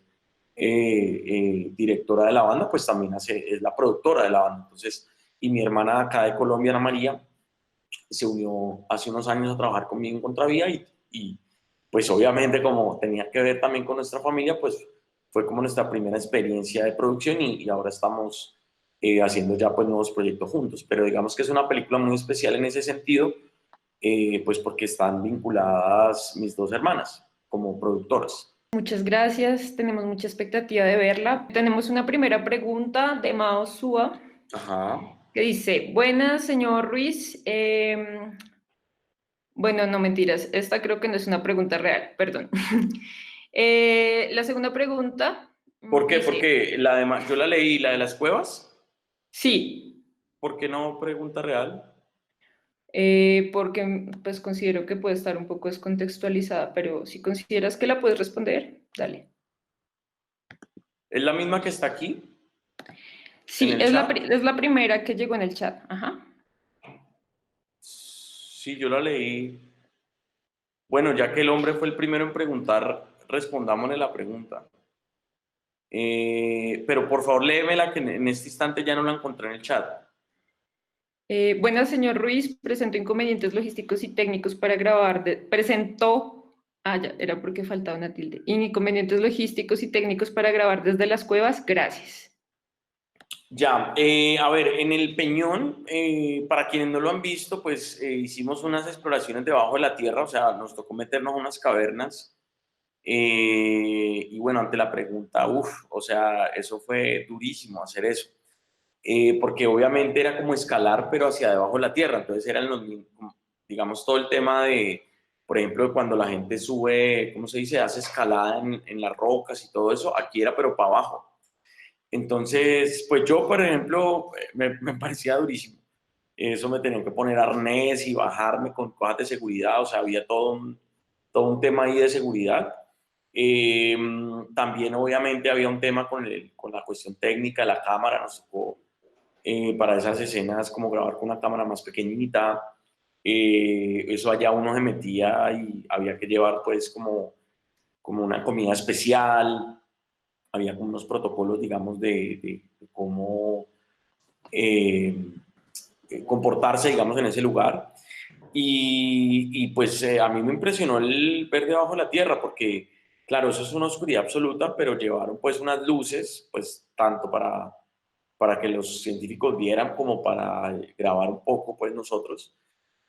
directora de la banda, pues también es la productora de la banda. Entonces, y mi hermana acá de Colombia, Ana María, se unió hace unos años a trabajar conmigo en Contravía y pues obviamente como tenía que ver también con nuestra familia, pues fue como nuestra primera experiencia de producción y ahora estamos haciendo ya pues nuevos proyectos juntos. Pero digamos que es una película muy especial en ese sentido, pues porque están vinculadas mis dos hermanas como productoras. Muchas gracias, tenemos mucha expectativa de verla. Tenemos una primera pregunta de Mao Súa Ajá. que dice, buenas, señor Ruiz. Bueno, no mentiras, esta creo que no es una pregunta real, perdón. La segunda pregunta ¿Por qué? dice, Porque yo la leí, la de las cuevas. sí, ¿Por qué no pregunta real? porque pues considero que puede estar un poco descontextualizada, pero si consideras que la puedes responder, dale. ¿Es la misma que está aquí en Sí, el chat? es la primera que llegó en el chat. Ajá. Sí, yo la leí. Bueno, ya que el hombre fue el primero en preguntar, respondámosle la pregunta. Pero por favor, léemela que en este instante ya no la encontré en el chat. Buenas, señor Ruiz. Presentó inconvenientes logísticos y técnicos para grabar. Presentó. Ah, ya, era porque faltaba una tilde. Inconvenientes logísticos y técnicos para grabar desde las cuevas. Gracias. Ya, a ver, en el Peñón, para quienes no lo han visto, pues hicimos unas exploraciones debajo de la tierra, o sea, nos tocó meternos a unas cavernas. Y bueno, ante la pregunta, o sea, eso fue durísimo hacer eso. Porque obviamente era como escalar, pero hacia debajo de la tierra. Entonces eran digamos, todo el tema de, por ejemplo, cuando la gente sube, ¿cómo se dice? Hace escalada en las rocas y todo eso, aquí era pero para abajo. Entonces, pues yo, por ejemplo, me parecía durísimo. Eso me tenía que poner arnés y bajarme con cosas de seguridad, o sea, había todo un tema ahí de seguridad. Eh, También obviamente había un tema con la cuestión técnica de la cámara, nos tocó para esas escenas como grabar con una cámara más pequeñita. Eso allá uno se metía y había que llevar pues como una comida especial, había como unos protocolos, digamos, de cómo comportarse, digamos, en ese lugar. Y pues a mí me impresionó el ver debajo de la tierra, porque claro, eso es una oscuridad absoluta, pero llevaron pues unas luces, pues tanto para que los científicos vieran como para grabar un poco pues nosotros.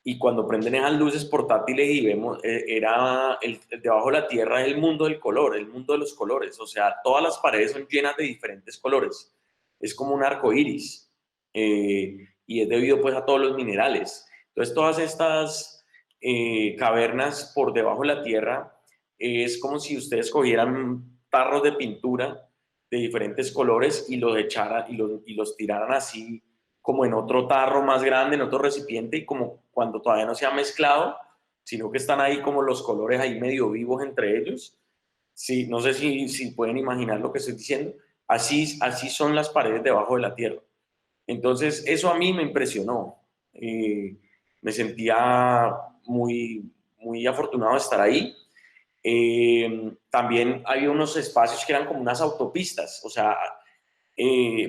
Y cuando prenden esas luces portátiles y vemos, era el debajo de la tierra es el mundo del color, el mundo de los colores, o sea, todas las paredes son llenas de diferentes colores, es como un arco iris, y es debido pues a todos los minerales. Entonces todas estas cavernas por debajo de la tierra es como si ustedes cogieran tarros de pintura de diferentes colores y los echaran y los tiraran así como en otro tarro más grande, en otro recipiente, y como cuando todavía no se ha mezclado, sino que están ahí como los colores ahí medio vivos entre ellos. Sí, no sé si pueden imaginar lo que estoy diciendo. Así son las paredes debajo de la tierra. Entonces, eso a mí me impresionó. me sentía muy afortunado de estar ahí. También había unos espacios que eran como unas autopistas, o sea,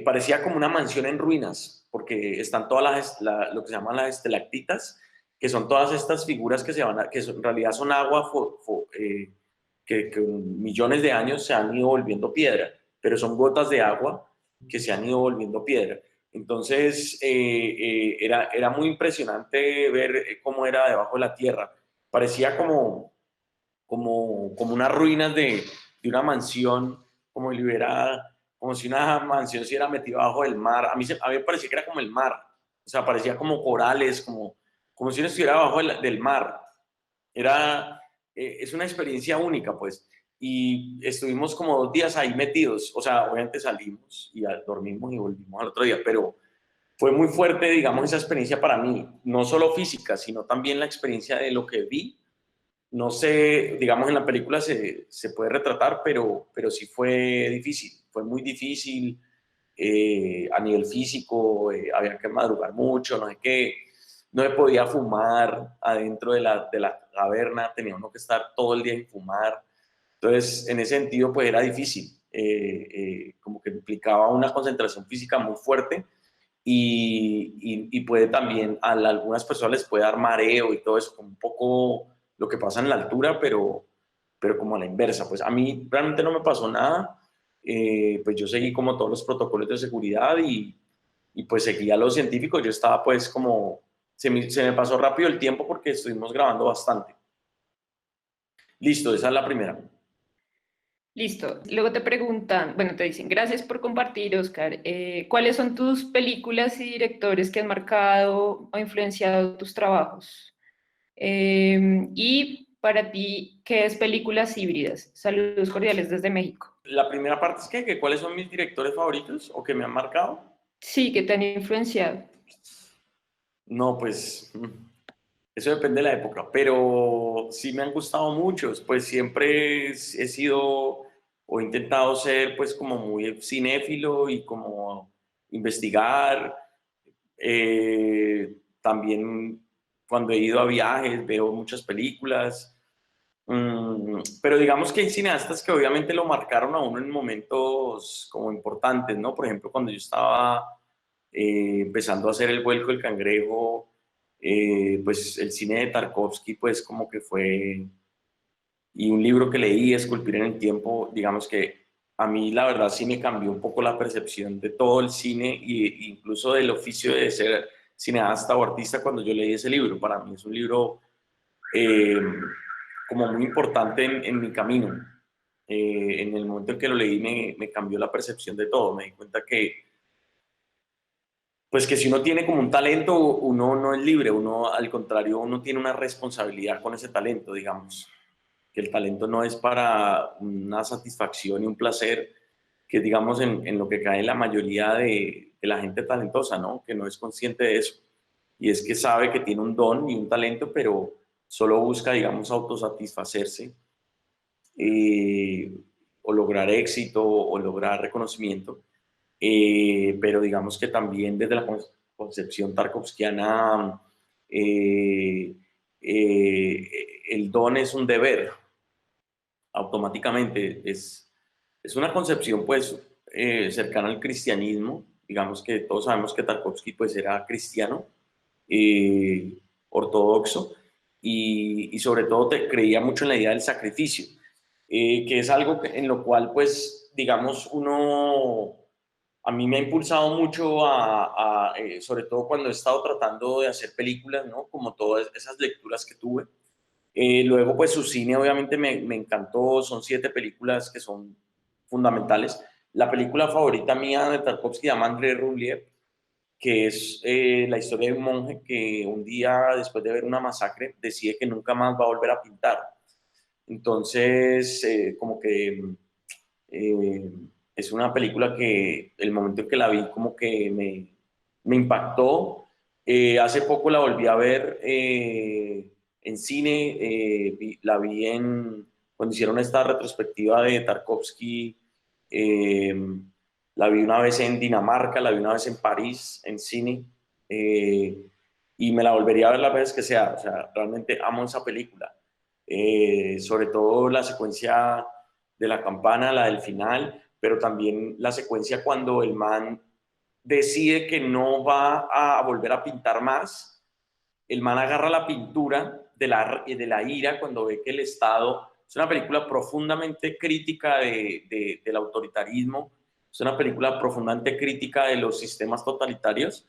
parecía como una mansión en ruinas, porque están todas lo que se llaman las estalactitas, que son todas estas figuras que, en realidad son agua que con millones de años se han ido volviendo piedra, pero son gotas de agua que se han ido volviendo piedra. Entonces, era muy impresionante ver cómo era debajo de la tierra. Parecía como unas ruinas de una mansión, como si una mansión se hubiera metido abajo del mar. A mí me parecía que era como el mar, o sea, parecía como corales, como si uno estuviera abajo del mar. Es una experiencia única, pues. Y estuvimos como 2 días ahí metidos, o sea, obviamente salimos y dormimos y volvimos al otro día, pero fue muy fuerte, digamos, esa experiencia para mí, no solo física, sino también la experiencia de lo que vi. No sé, digamos, en la película se puede retratar, pero sí fue muy difícil a nivel físico, había que madrugar mucho, no sé qué, no se podía fumar adentro de la caverna, tenía uno que estar todo el día en fumar, entonces en ese sentido pues era difícil, como que implicaba una concentración física muy fuerte y puede también, a algunas personas les puede dar mareo y todo eso, como un poco lo que pasa en la altura, pero como a la inversa. Pues a mí realmente no me pasó nada, pues yo seguí como todos los protocolos de seguridad y pues seguía a los científicos. Yo estaba pues como, se me pasó rápido el tiempo porque estuvimos grabando bastante. Listo, esa es la primera. Listo. Luego te preguntan, bueno, te dicen, gracias por compartir, Oscar. ¿Cuáles son tus películas y directores que han marcado o influenciado tus trabajos? Y para ti, ¿qué es películas híbridas? Saludos cordiales desde México. La primera parte es que ¿cuáles son mis directores favoritos o que me han marcado? Sí, que te han influenciado. No, pues eso depende de la época, pero sí me han gustado muchos, pues siempre he sido o he intentado ser pues como muy cinéfilo y como investigar. También cuando he ido a viajes veo muchas películas. Pero digamos que hay cineastas que obviamente lo marcaron a uno en momentos como importantes, ¿no? Por ejemplo, cuando yo estaba empezando a hacer El vuelco del cangrejo, pues el cine de Tarkovsky, pues como que fue, y un libro que leí, Esculpir en el tiempo, digamos que a mí la verdad sí me cambió un poco la percepción de todo el cine e incluso del oficio de ser cineasta o artista cuando yo leí ese libro. Para mí es un libro eh, como muy importante en mi camino. En el momento en que lo leí me cambió la percepción de todo. Me di cuenta que, pues que si uno tiene como un talento, uno no es libre, uno al contrario, uno tiene una responsabilidad con ese talento, digamos. Que el talento no es para una satisfacción y un placer, que digamos en lo que cae la mayoría de la gente talentosa, ¿no? Que no es consciente de eso. Y es que sabe que tiene un don y un talento, pero solo busca, digamos, autosatisfacerse o lograr éxito o lograr reconocimiento. Pero digamos que también desde la concepción tarkovskiana, eh, el don es un deber, automáticamente. Es una concepción pues cercana al cristianismo. Digamos que todos sabemos que Tarkovsky pues era cristiano, ortodoxo, y sobre todo creía mucho en la idea del sacrificio, que es algo en lo cual pues digamos a mí me ha impulsado mucho sobre todo cuando he estado tratando de hacer películas, ¿no? Como todas esas lecturas que tuve. Luego, pues su cine obviamente me encantó, son 7 películas que son fundamentales. La película favorita mía de Tarkovsky se llama Andrei Rublev, que es la historia de un monje que un día, después de ver una masacre, decide que nunca más va a volver a pintar. Entonces, como que eh, es una película que el momento en que la vi como que me impactó. Hace poco la volví a ver en cine, la vi cuando hicieron esta retrospectiva de Tarkovsky, eh, la vi una vez en Dinamarca, la vi una vez en París, en cine. y me la volvería a ver las veces que sea. O sea, realmente amo esa película. Sobre todo la secuencia de la campana, la del final, pero también la secuencia cuando el man decide que no va a volver a pintar más. El man agarra la pintura de la ira cuando ve que el Estado... Es una película profundamente crítica del autoritarismo, es una película profundamente crítica de los sistemas totalitarios.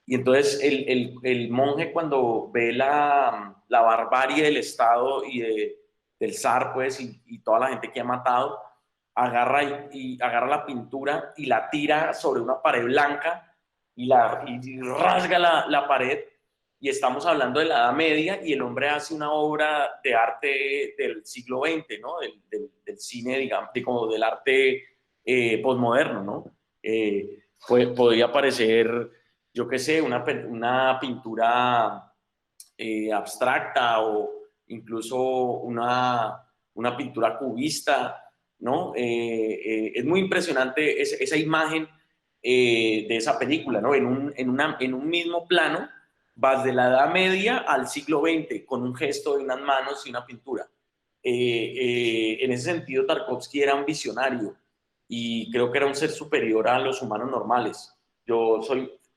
Y entonces el monje, cuando ve la barbarie del Estado y del zar, pues, y toda la gente que ha matado, agarra la pintura y la tira sobre una pared blanca y rasga la pared. Y estamos hablando de la Edad Media, y el hombre hace una obra de arte del siglo XX, ¿no? Del cine, digamos, como del arte posmoderno, ¿no? Podría parecer, yo qué sé, una pintura abstracta, o incluso una pintura cubista, ¿no? Es muy impresionante esa imagen de esa película, ¿no? En un mismo plano vas de la Edad Media al siglo XX con un gesto de unas manos y una pintura. En ese sentido, Tarkovsky era un visionario y creo que era un ser superior a los humanos normales.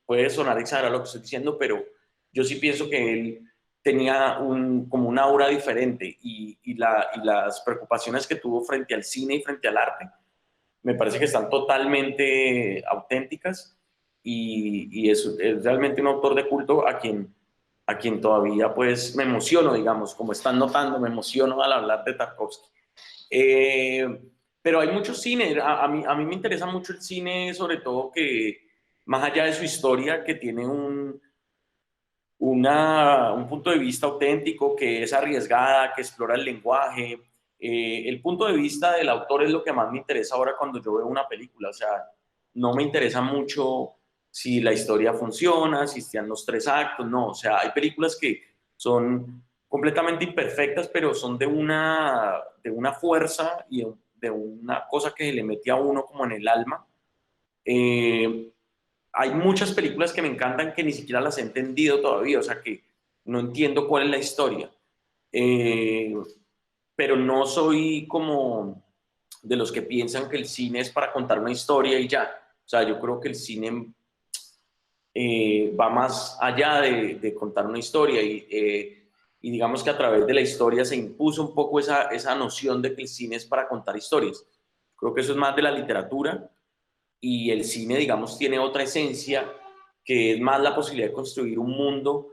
Puede sonar exagerado lo que estoy diciendo, pero yo sí pienso que él tenía como una aura diferente, y las preocupaciones que tuvo frente al cine y frente al arte me parece que están totalmente auténticas, y es realmente un autor de culto a quien todavía pues me emociono, digamos, como están notando, me emociono al hablar de Tarkovsky. Pero hay mucho cine, a mí me interesa mucho el cine, sobre todo que más allá de su historia, que tiene un punto de vista auténtico, que es arriesgada, que explora el lenguaje. El punto de vista del autor es lo que más me interesa ahora cuando yo veo una película. O sea, no me interesa mucho si la historia funciona, si están los tres actos, no. O sea, hay películas que son completamente imperfectas, pero son de una fuerza y de una cosa que le mete a uno como en el alma. Hay muchas películas que me encantan que ni siquiera las he entendido todavía, o sea, que no entiendo cuál es la historia. Eh, pero no soy como de los que piensan que el cine es para contar una historia y ya. O sea, yo creo que el cine va más allá de contar una historia, y digamos que a través de la historia se impuso un poco esa noción de que el cine es para contar historias. Creo que eso es más de la literatura, y el cine, digamos, tiene otra esencia, que es más la posibilidad de construir un mundo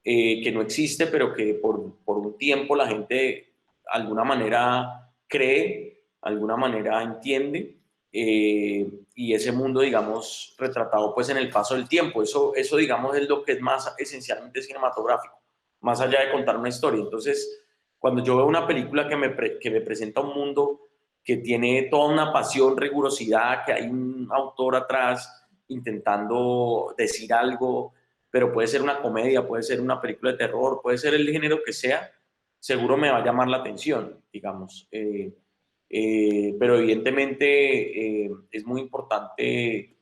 que no existe, pero que por un tiempo la gente de alguna manera cree, alguna manera entiende, y ese mundo, digamos, retratado pues en el paso del tiempo. Eso, digamos, es lo que es más esencialmente cinematográfico, más allá de contar una historia. Entonces, cuando yo veo una película que me presenta un mundo que tiene toda una pasión, rigurosidad, que hay un autor atrás intentando decir algo, pero puede ser una comedia, puede ser una película de terror, puede ser el género que sea, seguro me va a llamar la atención, digamos. Pero evidentemente es muy importante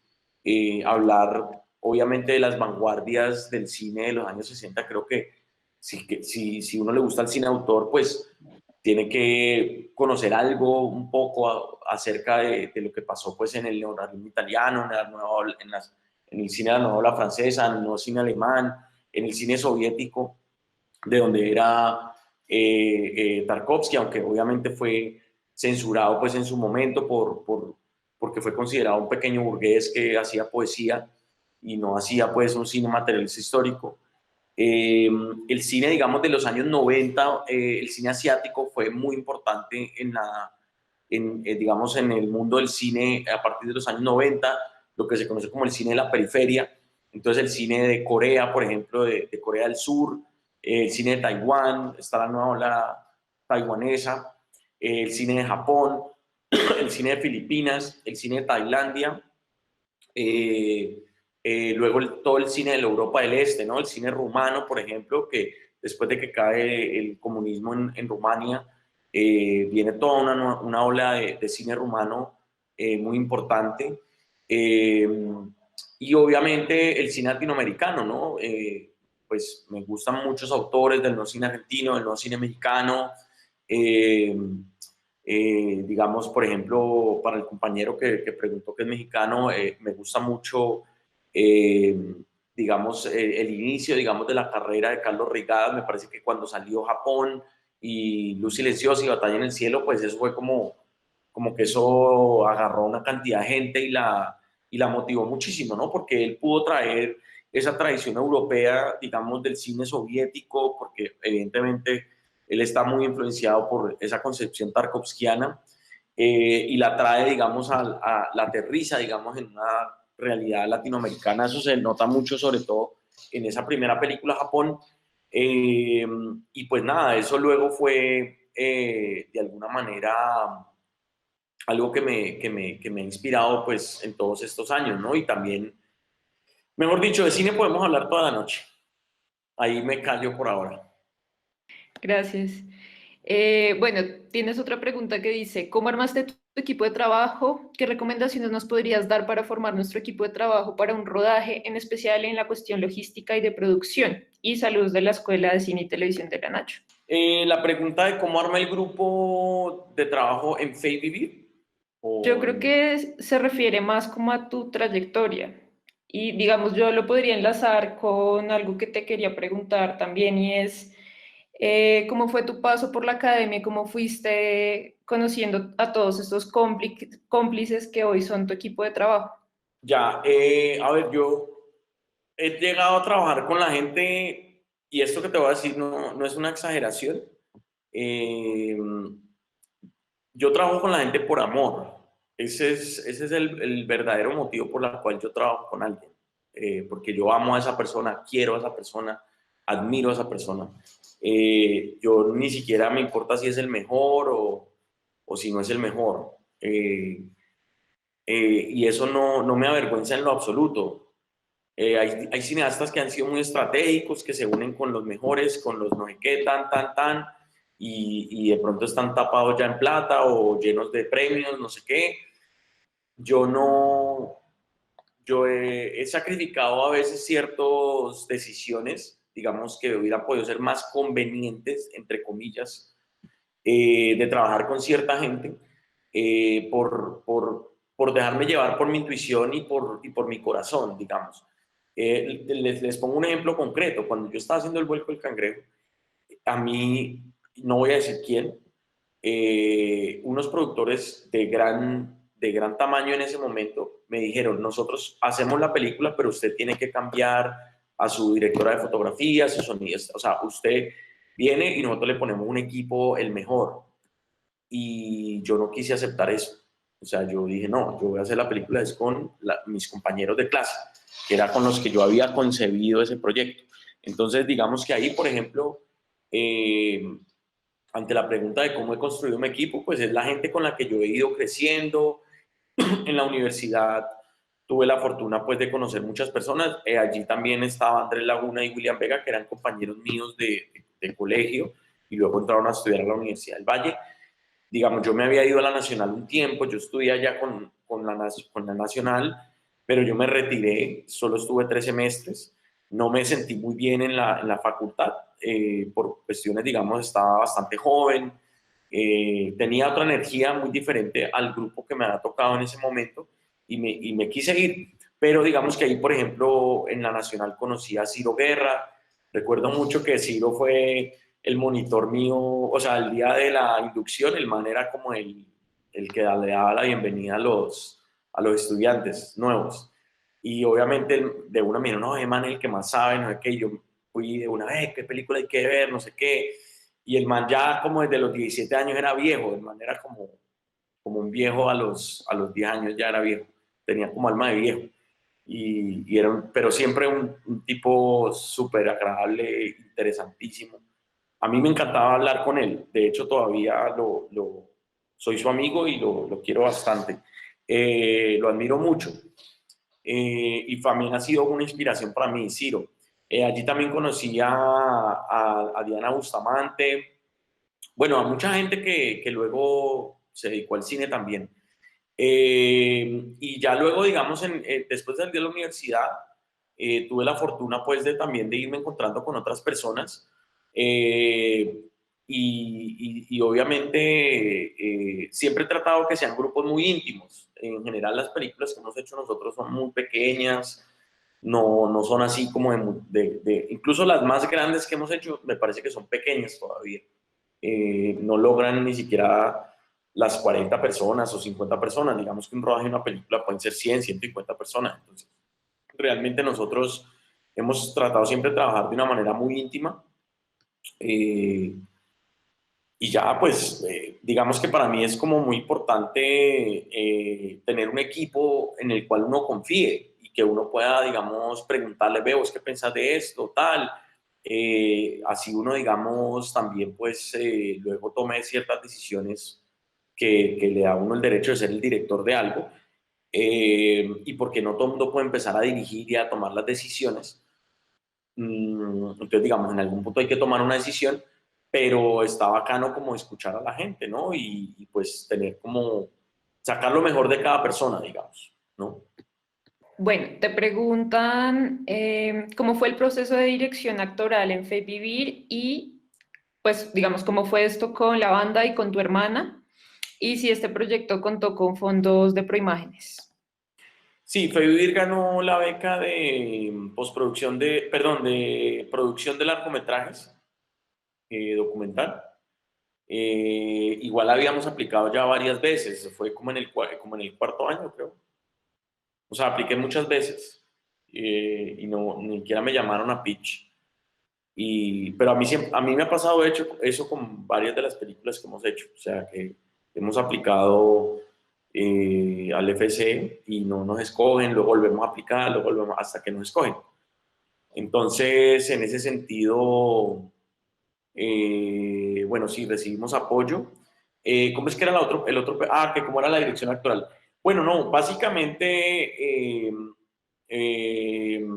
hablar, obviamente, de las vanguardias del cine de los años 60. Creo que si uno le gusta el cine de autor, pues tiene que conocer algo un poco acerca de lo que pasó pues en el neorrealismo italiano, en el cine de la nueva ola francesa, en el nuevo cine alemán, en el cine soviético, de donde era Tarkovsky, aunque obviamente fue censurado pues en su momento porque fue considerado un pequeño burgués que hacía poesía y no hacía pues un cine materialista histórico. El cine, digamos, de los años 90, el cine asiático fue muy importante digamos, en el mundo del cine a partir de los años 90, lo que se conoce como el cine de la periferia. Entonces, el cine de Corea, por ejemplo, de Corea del Sur, el cine de Taiwán, está la nueva ola taiwanesa, el cine de Japón, el cine de Filipinas, el cine de Tailandia, luego todo el cine de la Europa del Este, ¿no? El cine rumano, por ejemplo, que después de que cae el comunismo en Rumania, viene toda una ola de cine rumano muy importante. Y obviamente el cine latinoamericano, ¿no? pues me gustan muchos autores del no cine argentino, del no cine mexicano. Digamos, por ejemplo, para el compañero que preguntó que es mexicano, me gusta mucho, digamos, el inicio, digamos, de la carrera de Carlos Reigada. Me parece que cuando salió Japón y Luz Silenciosa y Batalla en el Cielo, pues eso fue como que eso agarró una cantidad de gente y la motivó muchísimo, ¿no? Porque él pudo traer esa tradición europea, digamos, del cine soviético, porque evidentemente él está muy influenciado por esa concepción tarkovskiana, y la trae, digamos, la aterriza, digamos, en una realidad latinoamericana. Eso se nota mucho, sobre todo en esa primera película, Japón. Y pues nada, eso luego fue, de alguna manera, algo que me ha inspirado pues en todos estos años, ¿no? Y también, mejor dicho, de cine podemos hablar toda la noche. Ahí me callo por ahora. Gracias. Bueno, tienes otra pregunta que dice, ¿cómo armaste tu equipo de trabajo? ¿Qué recomendaciones nos podrías dar para formar nuestro equipo de trabajo para un rodaje, en especial en la cuestión logística y de producción? Y saludos de la Escuela de Cine y Televisión de la Nacho. La pregunta de cómo arma el grupo de trabajo en Fe y Vivir. Yo creo que se refiere más como a tu trayectoria. Y digamos, yo lo podría enlazar con algo que te quería preguntar también y es, ¿cómo fue tu paso por la academia? ¿Cómo fuiste conociendo a todos estos cómplices que hoy son tu equipo de trabajo? Ya, a ver, yo he llegado a trabajar con la gente, y esto que te voy a decir no es una exageración. Eh, yo trabajo con la gente por amor. Ese es el verdadero motivo por el cual yo trabajo con alguien. Porque yo amo a esa persona, quiero a esa persona, admiro a esa persona. Yo ni siquiera me importa si es el mejor o si no es el mejor. Y eso no me avergüenza en lo absoluto. Hay cineastas que han sido muy estratégicos, que se unen con los mejores, con los no sé qué, tan, y de pronto están tapados ya en plata o llenos de premios, no sé qué. Yo no, yo he sacrificado a veces ciertas decisiones, digamos, que hubieran podido ser más convenientes, entre comillas, de trabajar con cierta gente, por dejarme llevar por mi intuición y por mi corazón, digamos. Les pongo un ejemplo concreto. Cuando yo estaba haciendo el vuelco del cangrejo, a mí, no voy a decir quién, unos productores de gran tamaño en ese momento me dijeron: nosotros hacemos la película, pero usted tiene que cambiar a su directora de fotografía, a su sonidista. O sea, usted viene y nosotros le ponemos un equipo el mejor. Y yo no quise aceptar eso. O sea, yo dije, no, yo voy a hacer la película es con mis compañeros de clase, que era con los que yo había concebido ese proyecto. Entonces, digamos que ahí, por ejemplo, ante la pregunta de cómo he construido mi equipo, pues es la gente con la que yo he ido creciendo. En la universidad tuve la fortuna pues de conocer muchas personas. Allí también estaba Andrés Laguna y William Vega, que eran compañeros míos de colegio, y luego entraron a estudiar a la Universidad del Valle. Digamos, yo me había ido a la Nacional un tiempo, yo estudié allá con la Nacional, pero yo me retiré, solo estuve 3 semestres, no me sentí muy bien en la facultad, por cuestiones, digamos, estaba bastante joven, tenía otra energía muy diferente al grupo que me había tocado en ese momento, y me quise ir. Pero digamos que ahí, por ejemplo, en la Nacional conocí a Ciro Guerra. Recuerdo mucho que Ciro fue el monitor mío, o sea, el día de la inducción, el man era como el que le daba la bienvenida a los estudiantes nuevos. Y obviamente de una manera, no, es man el que más sabe, no sé qué. Y yo fui de una vez, qué película hay que ver, no sé qué. Y el man ya como desde los 17 años era viejo, el man era como un viejo a los 10 años ya era viejo, tenía como alma de viejo. Y pero siempre un tipo súper agradable, interesantísimo. A mí me encantaba hablar con él, de hecho todavía soy su amigo y lo quiero bastante. Lo admiro mucho. Y también ha sido una inspiración para mí, Ciro. Allí también conocí a Diana Bustamante, bueno, a mucha gente que luego se dedicó al cine también. Y ya luego, digamos, después de salir de la universidad, tuve la fortuna pues de también de irme encontrando con otras personas y obviamente siempre he tratado que sean grupos muy íntimos. En general las películas que hemos hecho nosotros son muy pequeñas, no son así como incluso las más grandes que hemos hecho me parece que son pequeñas todavía. No logran ni siquiera las 40 personas o 50 personas. Digamos que un rodaje de una película pueden ser 100, 150 personas. Entonces, realmente nosotros hemos tratado siempre de trabajar de una manera muy íntima. Y ya, pues, digamos que para mí es como muy importante tener un equipo en el cual uno confíe y que uno pueda, digamos, preguntarle, veo, ¿qué pensás de esto? Tal. Así uno, digamos, también, pues, luego tome ciertas decisiones que le da a uno el derecho de ser el director de algo. Y porque no todo el mundo puede empezar a dirigir y a tomar las decisiones. Entonces, digamos, en algún punto hay que tomar una decisión, pero está bacano como escuchar a la gente, ¿no? Y pues tener como, sacar lo mejor de cada persona, digamos, ¿no? Bueno, te preguntan cómo fue el proceso de dirección actoral en Fe Vivir y, pues, digamos, cómo fue esto con la banda y con tu hermana y si este proyecto contó con fondos de Proimágenes. Sí, Fe Vivir ganó la beca de postproducción de producción de largometrajes documental. Igual habíamos aplicado ya varias veces, fue como en el cuarto año, creo. O sea, apliqué muchas veces y no, ni siquiera me llamaron a pitch. Pero a mí me ha pasado eso con varias de las películas que hemos hecho. O sea, que hemos aplicado al FC y no nos escogen, luego volvemos a aplicar, luego volvemos hasta que nos escogen. Entonces, en ese sentido, bueno, sí, recibimos apoyo. ¿Cómo es que era el otro? Ah, que cómo era la dirección actoral. Bueno, no, básicamente eh,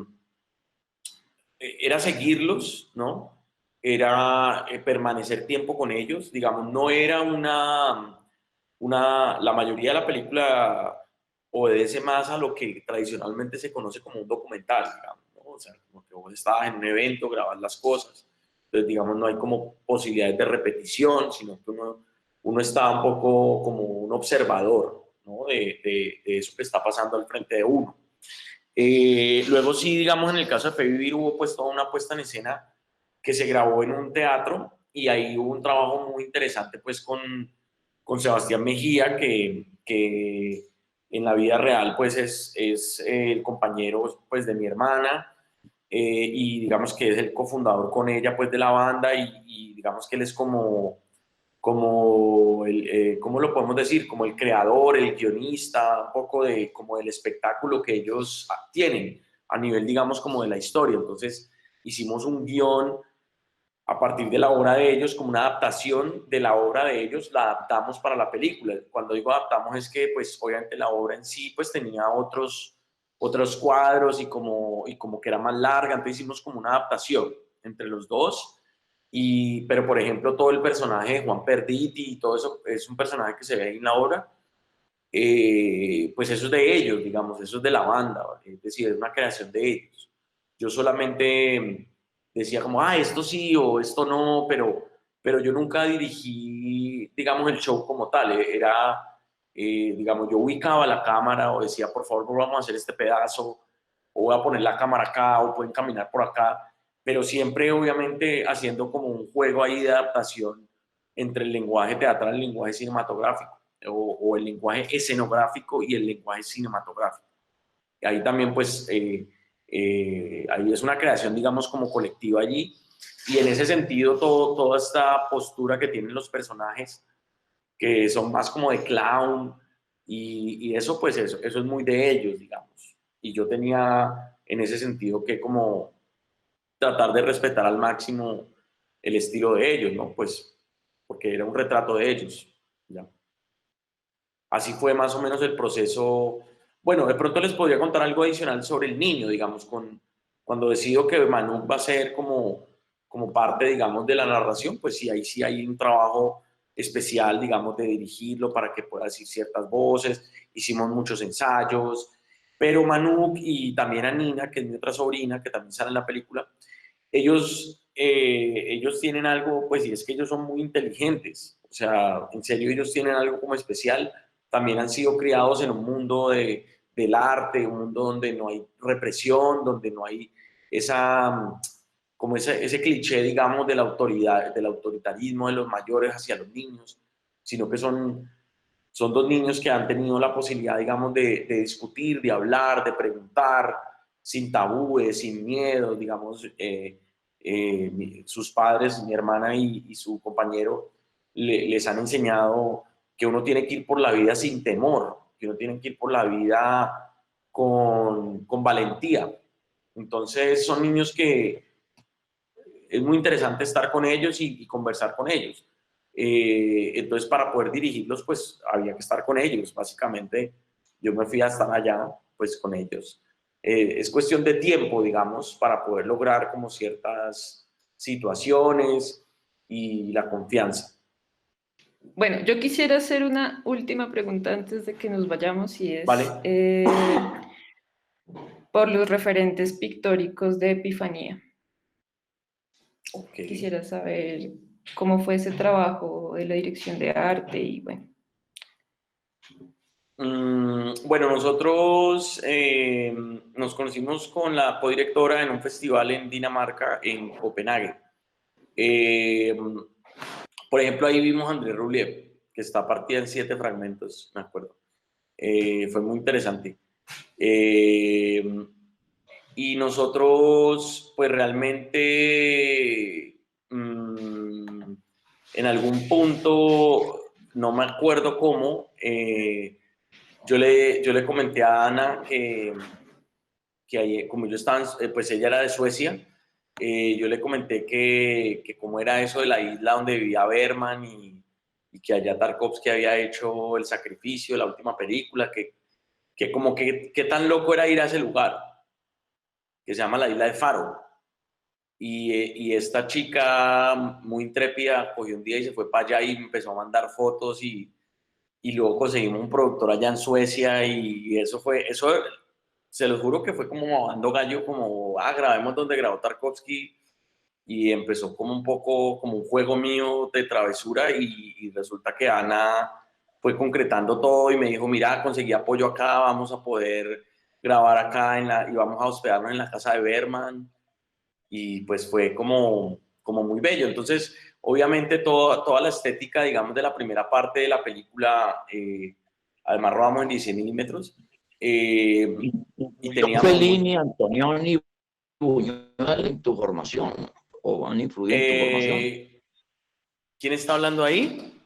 era seguirlos, ¿no? Era permanecer tiempo con ellos, digamos, no era la mayoría de la película obedece más a lo que tradicionalmente se conoce como un documental, digamos, ¿no? O sea, como que vos estabas en un evento, grabas las cosas, entonces, digamos, no hay como posibilidades de repetición, sino que uno está un poco como un observador, ¿no? De eso que está pasando al frente de uno. Luego sí, digamos, en el caso de Fe Vivir hubo pues toda una puesta en escena que se grabó en un teatro y ahí hubo un trabajo muy interesante pues con Sebastián Mejía, que en la vida real pues es el compañero pues de mi hermana y digamos que es el cofundador con ella pues de la banda y digamos que él es como ¿cómo lo podemos decir? Como el creador, el guionista, un poco como del espectáculo que ellos tienen a nivel, digamos, como de la historia. Entonces, hicimos un guión a partir de la obra de ellos, como una adaptación de la obra de ellos, la adaptamos para la película. Cuando digo adaptamos es que, pues, obviamente la obra en sí, pues, tenía otros cuadros y como que era más larga, entonces hicimos como una adaptación entre los dos. Pero, por ejemplo, todo el personaje de Juan Perditi y todo eso es un personaje que se ve ahí en la obra, pues eso es de ellos, digamos, eso es de la banda, ¿vale? Es decir, es una creación de ellos. Yo solamente decía como, esto sí o esto no, pero yo nunca dirigí, digamos, el show como tal. Digamos, yo ubicaba la cámara o decía, por favor, vamos a hacer este pedazo, o voy a poner la cámara acá, o pueden caminar por acá, pero siempre obviamente haciendo como un juego ahí de adaptación entre el lenguaje teatral y el lenguaje cinematográfico, o el lenguaje escenográfico y el lenguaje cinematográfico. Y ahí también pues, ahí es una creación digamos como colectiva allí, y en ese sentido toda esta postura que tienen los personajes, que son más como de clown, y eso pues eso es muy de ellos, digamos. Y yo tenía en ese sentido que como tratar de respetar al máximo el estilo de ellos, ¿no? Pues porque era un retrato de ellos, ¿ya? Así fue más o menos el proceso. Bueno, de pronto les podría contar algo adicional sobre el niño, digamos, cuando decido que Manu va a ser como parte, digamos, de la narración, pues sí, ahí sí hay un trabajo especial, digamos, de dirigirlo para que pueda decir ciertas voces. Hicimos muchos ensayos, Pero Manuk y también a Nina, que es mi otra sobrina, que también sale en la película, ellos tienen algo, pues, y es que ellos son muy inteligentes. O sea, en serio, ellos tienen algo como especial. También han sido criados en un mundo del arte, un mundo donde no hay represión, donde no hay como ese cliché, digamos, de la autoridad, del autoritarismo de los mayores hacia los niños, sino que son dos niños que han tenido la posibilidad, digamos, de discutir, de hablar, de preguntar, sin tabúes, sin miedo, digamos. Sus padres, mi hermana y su compañero, les han enseñado que uno tiene que ir por la vida sin temor, que uno tiene que ir por la vida con valentía. Entonces son niños que es muy interesante estar con ellos y conversar con ellos. Entonces, para poder dirigirlos, pues había que estar con ellos. Básicamente, yo me fui a estar allá, pues con ellos. Es cuestión de tiempo, digamos, para poder lograr como ciertas situaciones y la confianza. Bueno, yo quisiera hacer una última pregunta antes de que nos vayamos y es ¿Vale? por los referentes pictóricos de Epifanía. Okay. Quisiera saber cómo fue ese trabajo de la dirección de arte y bueno. Bueno, nosotros nos conocimos con la codirectora en un festival en Dinamarca, en Copenhague. Por ejemplo, ahí vimos a André Rublev, que está partida en 7 fragmentos, me acuerdo. Fue muy interesante. Y nosotros, pues realmente, en algún punto, no me acuerdo cómo, yo le comenté a Ana que como yo estaba, pues ella era de Suecia, yo le comenté que cómo era eso de la isla donde vivía Bergman y que allá Tarkovsky había hecho El Sacrificio, la última película, que como que qué tan loco era ir a ese lugar, que se llama la isla de Faro. Y esta chica muy intrépida cogió un día y se fue para allá y empezó a mandar fotos y luego conseguimos un productor allá en Suecia y eso se los juro que fue como dando gallo, como, grabemos donde grabó Tarkovsky y empezó como un poco como un juego mío de travesura y resulta que Ana fue concretando todo y me dijo, mira, conseguí apoyo acá, vamos a poder grabar acá y vamos a hospedarnos en la casa de Bergman y pues fue como muy bello. Entonces, obviamente toda la estética, digamos, de la primera parte de la película, además rodamos en 16 milímetros, y teníamos... Fellini, Antonioni, Buñuel en tu formación, o han influido en tu formación. ¿Quién está hablando ahí?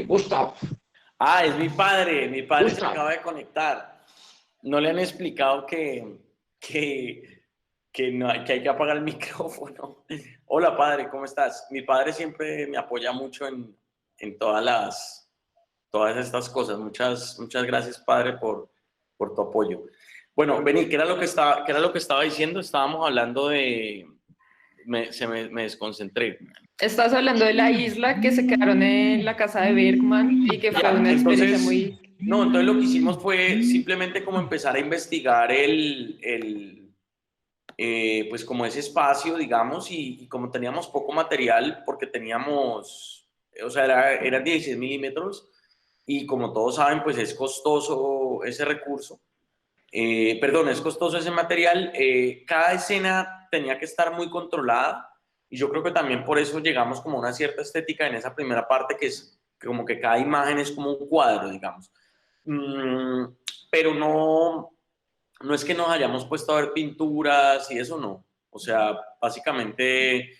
Gustav. Es mi padre Gustav. Se acaba de conectar. No le han explicado que hay que apagar el micrófono. Hola, padre, ¿cómo estás? Mi padre siempre me apoya mucho en todas estas cosas. Muchas gracias, padre, por tu apoyo. Bueno, vení, ¿qué era lo que estaba diciendo? Estábamos hablando de... Me desconcentré. Estás hablando de la isla que se quedaron en la casa de Bergman y que fue una experiencia muy... No, entonces lo que hicimos fue simplemente como empezar a investigar pues como ese espacio, digamos, y como teníamos poco material, porque teníamos, o sea, eran 16 milímetros, y como todos saben, pues es costoso ese recurso, es costoso ese material, cada escena tenía que estar muy controlada, y yo creo que también por eso llegamos como a una cierta estética en esa primera parte, que es como que cada imagen es como un cuadro, digamos. Pero no es que nos hayamos puesto a ver pinturas y eso no. O sea, básicamente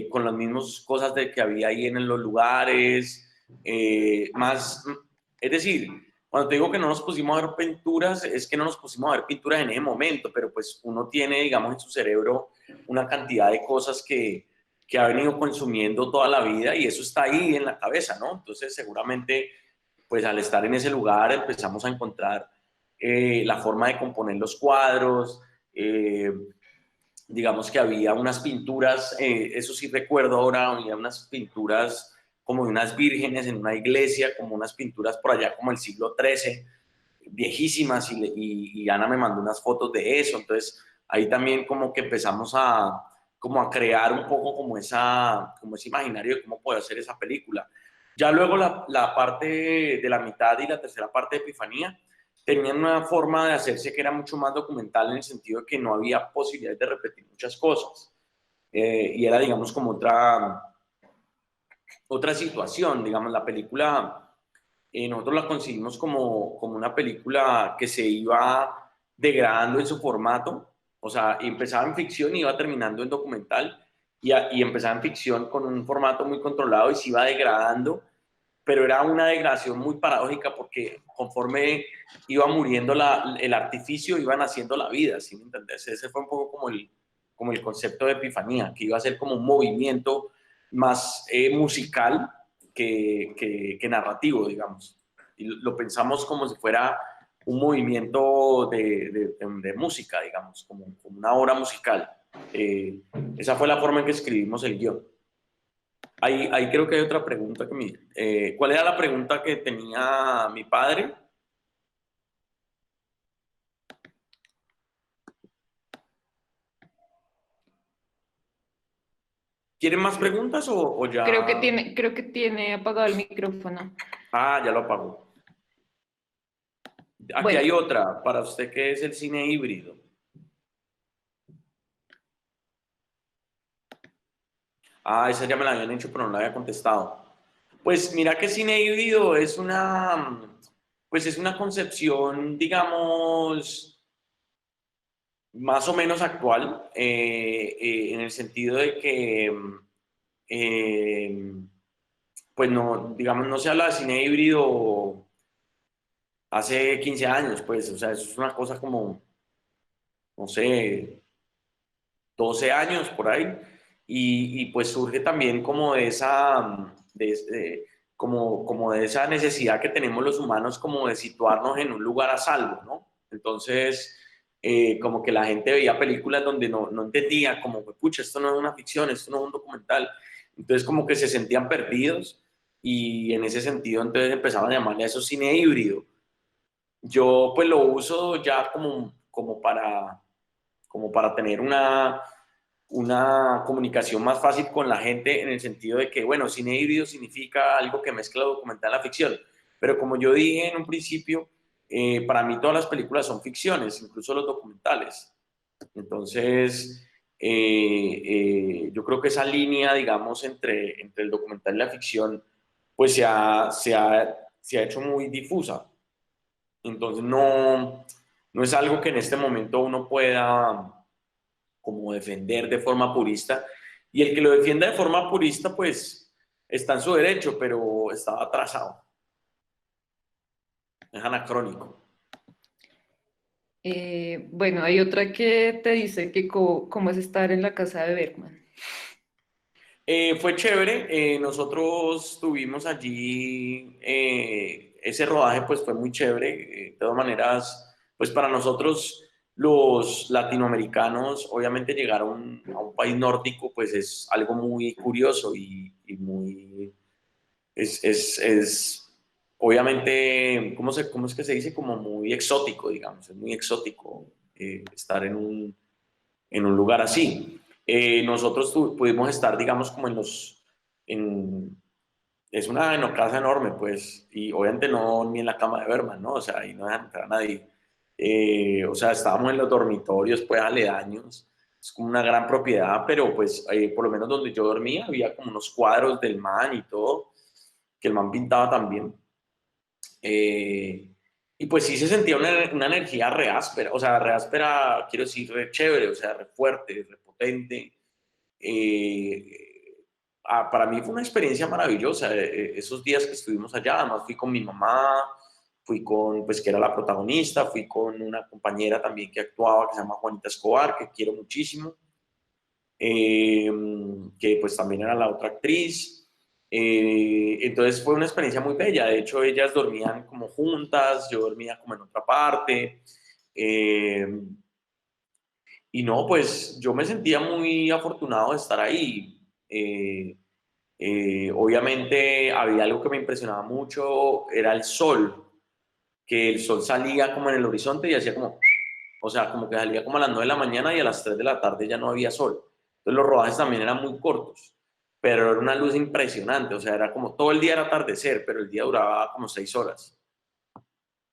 con las mismas cosas que había ahí en los lugares, es decir, cuando te digo que no nos pusimos a ver pinturas, es que no nos pusimos a ver pinturas en ese momento, pero pues uno tiene, digamos, en su cerebro una cantidad de cosas que ha venido consumiendo toda la vida y eso está ahí en la cabeza, ¿no? Entonces, seguramente, pues al estar en ese lugar empezamos a encontrar la forma de componer los cuadros, digamos que había unas pinturas, eso sí recuerdo ahora, había unas pinturas como de unas vírgenes en una iglesia, como unas pinturas por allá como el siglo XIII, viejísimas, y Ana me mandó unas fotos de eso. Entonces ahí también como que empezamos como a crear un poco como ese imaginario de cómo puede ser esa película. Ya luego la parte de la mitad y la tercera parte de Epifanía tenían una forma de hacerse que era mucho más documental, en el sentido de que no había posibilidad de repetir muchas cosas. Y era, digamos, como otra situación. Digamos, la película, nosotros la concibimos como una película que se iba degradando en su formato. O sea, empezaba en ficción y iba terminando en documental, y empezaba en ficción con un formato muy controlado y se iba degradando, pero era una degradación muy paradójica, porque conforme iba muriendo el artificio, iba naciendo la vida, ¿sí me entendés? Ese fue un poco como el concepto de Epifanía, que iba a ser como un movimiento más musical que narrativo, digamos. Y lo pensamos como si fuera un movimiento de música, digamos, como una obra musical. Esa fue la forma en que escribimos el guión. Ahí creo que hay otra pregunta ¿cuál era la pregunta que tenía mi padre? ¿Quieren más preguntas o ya? Creo que tiene apagado el micrófono. Ah, ya lo apagó. Aquí Bueno. hay otra, para usted, ¿qué es el cine híbrido? Ah, esa ya me la habían hecho, pero no la había contestado. Pues mira que cine híbrido es pues es una concepción, digamos, más o menos actual, en el sentido de que, pues no, digamos, no se habla de cine híbrido hace 15 años, pues, o sea, eso es una cosa como, no sé, 12 años por ahí, y pues surge también como de como de esa necesidad que tenemos los humanos, como de situarnos en un lugar a salvo, ¿no? Entonces, como que la gente veía películas donde no entendía, como, pucha, esto no es una ficción, esto no es un documental. Entonces, como que se sentían perdidos, y en ese sentido entonces empezaban a llamarle a eso cine híbrido. Yo pues lo uso ya como para tener una comunicación más fácil con la gente, en el sentido de que, bueno, cine híbrido significa algo que mezcla documental a ficción. Pero como yo dije en un principio, para mí todas las películas son ficciones, incluso los documentales. Entonces, yo creo que esa línea, digamos, entre el documental y la ficción, pues se ha hecho muy difusa. Entonces, no es algo que en este momento uno pueda como defender de forma purista. Y el que lo defienda de forma purista, pues está en su derecho, pero estaba atrasado. Es anacrónico. Bueno, hay otra que te dice que cómo es estar en la casa de Bergman. Fue chévere. Nosotros tuvimos allí ese rodaje, pues fue muy chévere. De todas maneras, pues para nosotros los latinoamericanos, obviamente llegar a un país nórdico, pues es algo muy curioso y muy, es obviamente, ¿cómo es que se dice? Como muy exótico, digamos, es muy exótico estar en un lugar así. Nosotros pudimos estar, digamos, como es una casa enorme, pues, y obviamente no ni en la cama de Berman, ¿no? O sea, ahí no dejan entrar a nadie. O sea, estábamos en los dormitorios, pues, aledaños. Es como una gran propiedad, pero pues, por lo menos donde yo dormía, había como unos cuadros del man y todo, que el man pintaba también. Y pues sí se sentía una energía re áspera, o sea, re áspera, quiero decir, re chévere, o sea, re fuerte, re potente. Para mí fue una experiencia maravillosa, esos días que estuvimos allá. Además fui con mi mamá, fui con, pues que era la protagonista, fui con una compañera también que actuaba, que se llama Juanita Escobar, que quiero muchísimo, eh, que pues también era la otra actriz. Entonces fue una experiencia muy bella. De hecho, ellas dormían como juntas, yo dormía como en otra parte. Y no, pues yo me sentía muy afortunado de estar ahí. Obviamente había algo que me impresionaba mucho, era el sol, que el sol salía como en el horizonte y hacía como, o sea, como que salía como a las 9 de la mañana y a las 3 de la tarde ya no había sol. Entonces los rodajes también eran muy cortos, pero era una luz impresionante, o sea, era como todo el día era atardecer, pero el día duraba como 6 horas.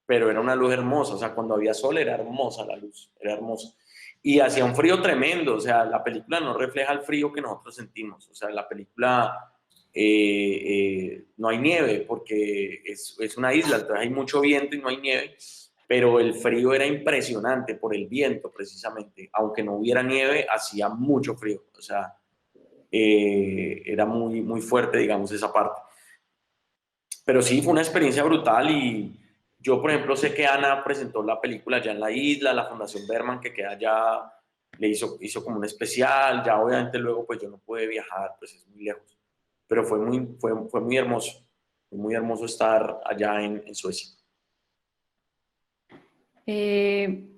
Pero era una luz hermosa, o sea, cuando había sol era hermosa la luz, era hermosa. Y hacía un frío tremendo, o sea, la película no refleja el frío que nosotros sentimos, o sea, la película no hay nieve porque es una isla, entonces hay mucho viento y no hay nieve, pero el frío era impresionante por el viento precisamente, aunque no hubiera nieve, hacía mucho frío, o sea, era muy, muy fuerte, digamos, esa parte. Pero sí, fue una experiencia brutal y yo, por ejemplo, sé que Ana presentó la película allá en la isla, la Fundación Berman, que queda allá, le hizo como un especial, ya obviamente luego pues yo no pude viajar, pues es muy lejos, pero fue muy hermoso estar allá en Suecia.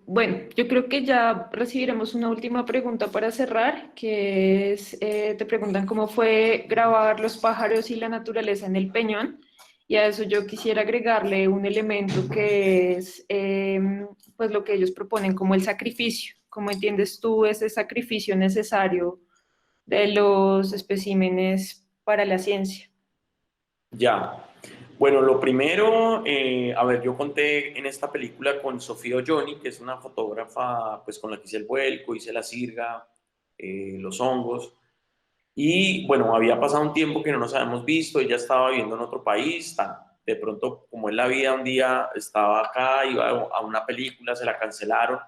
Bueno, yo creo que ya recibiremos una última pregunta para cerrar, que es, te preguntan cómo fue grabar los pájaros y la naturaleza en el Peñón, y a eso yo quisiera agregarle un elemento que es pues lo que ellos proponen como el sacrificio. ¿Cómo entiendes tú ese sacrificio necesario de los especímenes para la ciencia? Ya. Bueno, lo primero, a ver, yo conté en esta película con Sofía Olloni, que es una fotógrafa pues con la que hice el vuelco, hice la sirga, los hongos. Y bueno, había pasado un tiempo que no nos habíamos visto, ella estaba viviendo en otro país, de pronto, como es la vida, un día estaba acá, iba a una película, se la cancelaron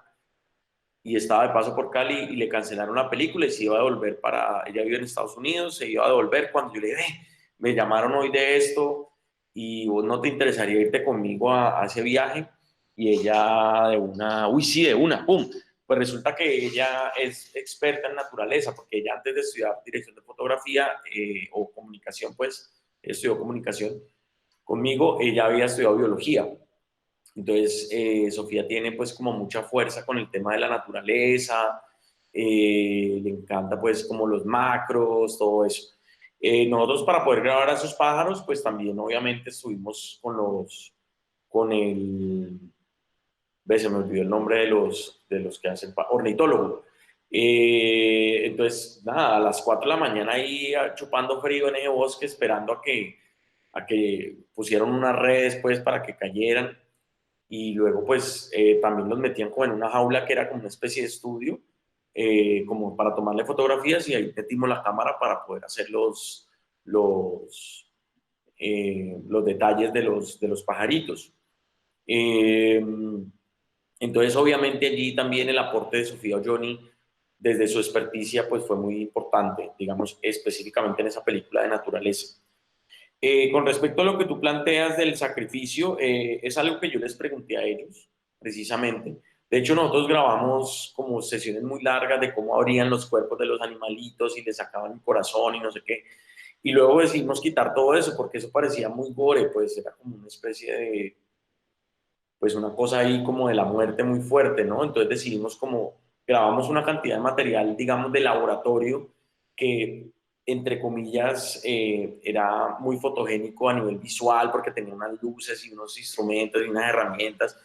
y estaba de paso por Cali y le cancelaron la película y se iba a devolver ella vive en Estados Unidos, se iba a devolver cuando yo le dije, me llamaron hoy de esto y vos no te interesaría irte conmigo a ese viaje. Y ella de una, uy sí, de una, pum. Pues resulta que ella es experta en naturaleza, porque ella antes de estudiar dirección de fotografía o comunicación, pues estudió comunicación conmigo, ella había estudiado biología. Entonces, Sofía tiene pues como mucha fuerza con el tema de la naturaleza, le encanta pues como los macros, todo eso. Nosotros para poder grabar a esos pájaros, pues también obviamente estuvimos con el, se me olvidó el nombre de los que hacen, ornitólogo. Entonces, nada, a las 4 de la mañana ahí chupando frío en ese bosque, esperando a que pusieron unas redes pues para que cayeran y luego pues también los metían como en una jaula que era como una especie de estudio, como para tomarle fotografías y ahí metimos la cámara para poder hacer los detalles de los pajaritos. Eh, entonces obviamente allí también el aporte de Sofía Olloni desde su experticia pues fue muy importante, digamos específicamente en esa película de naturaleza. Con respecto a lo que tú planteas del sacrificio, es algo que yo les pregunté a ellos, precisamente. De hecho, nosotros grabamos como sesiones muy largas de cómo abrían los cuerpos de los animalitos y les sacaban el corazón y no sé qué. Y luego decidimos quitar todo eso porque eso parecía muy gore, pues era como una especie de, pues una cosa ahí como de la muerte muy fuerte, ¿no? Entonces decidimos como, grabamos una cantidad de material, digamos, de laboratorio que entre comillas, era muy fotogénico a nivel visual porque tenía unas luces y unos instrumentos y unas herramientas,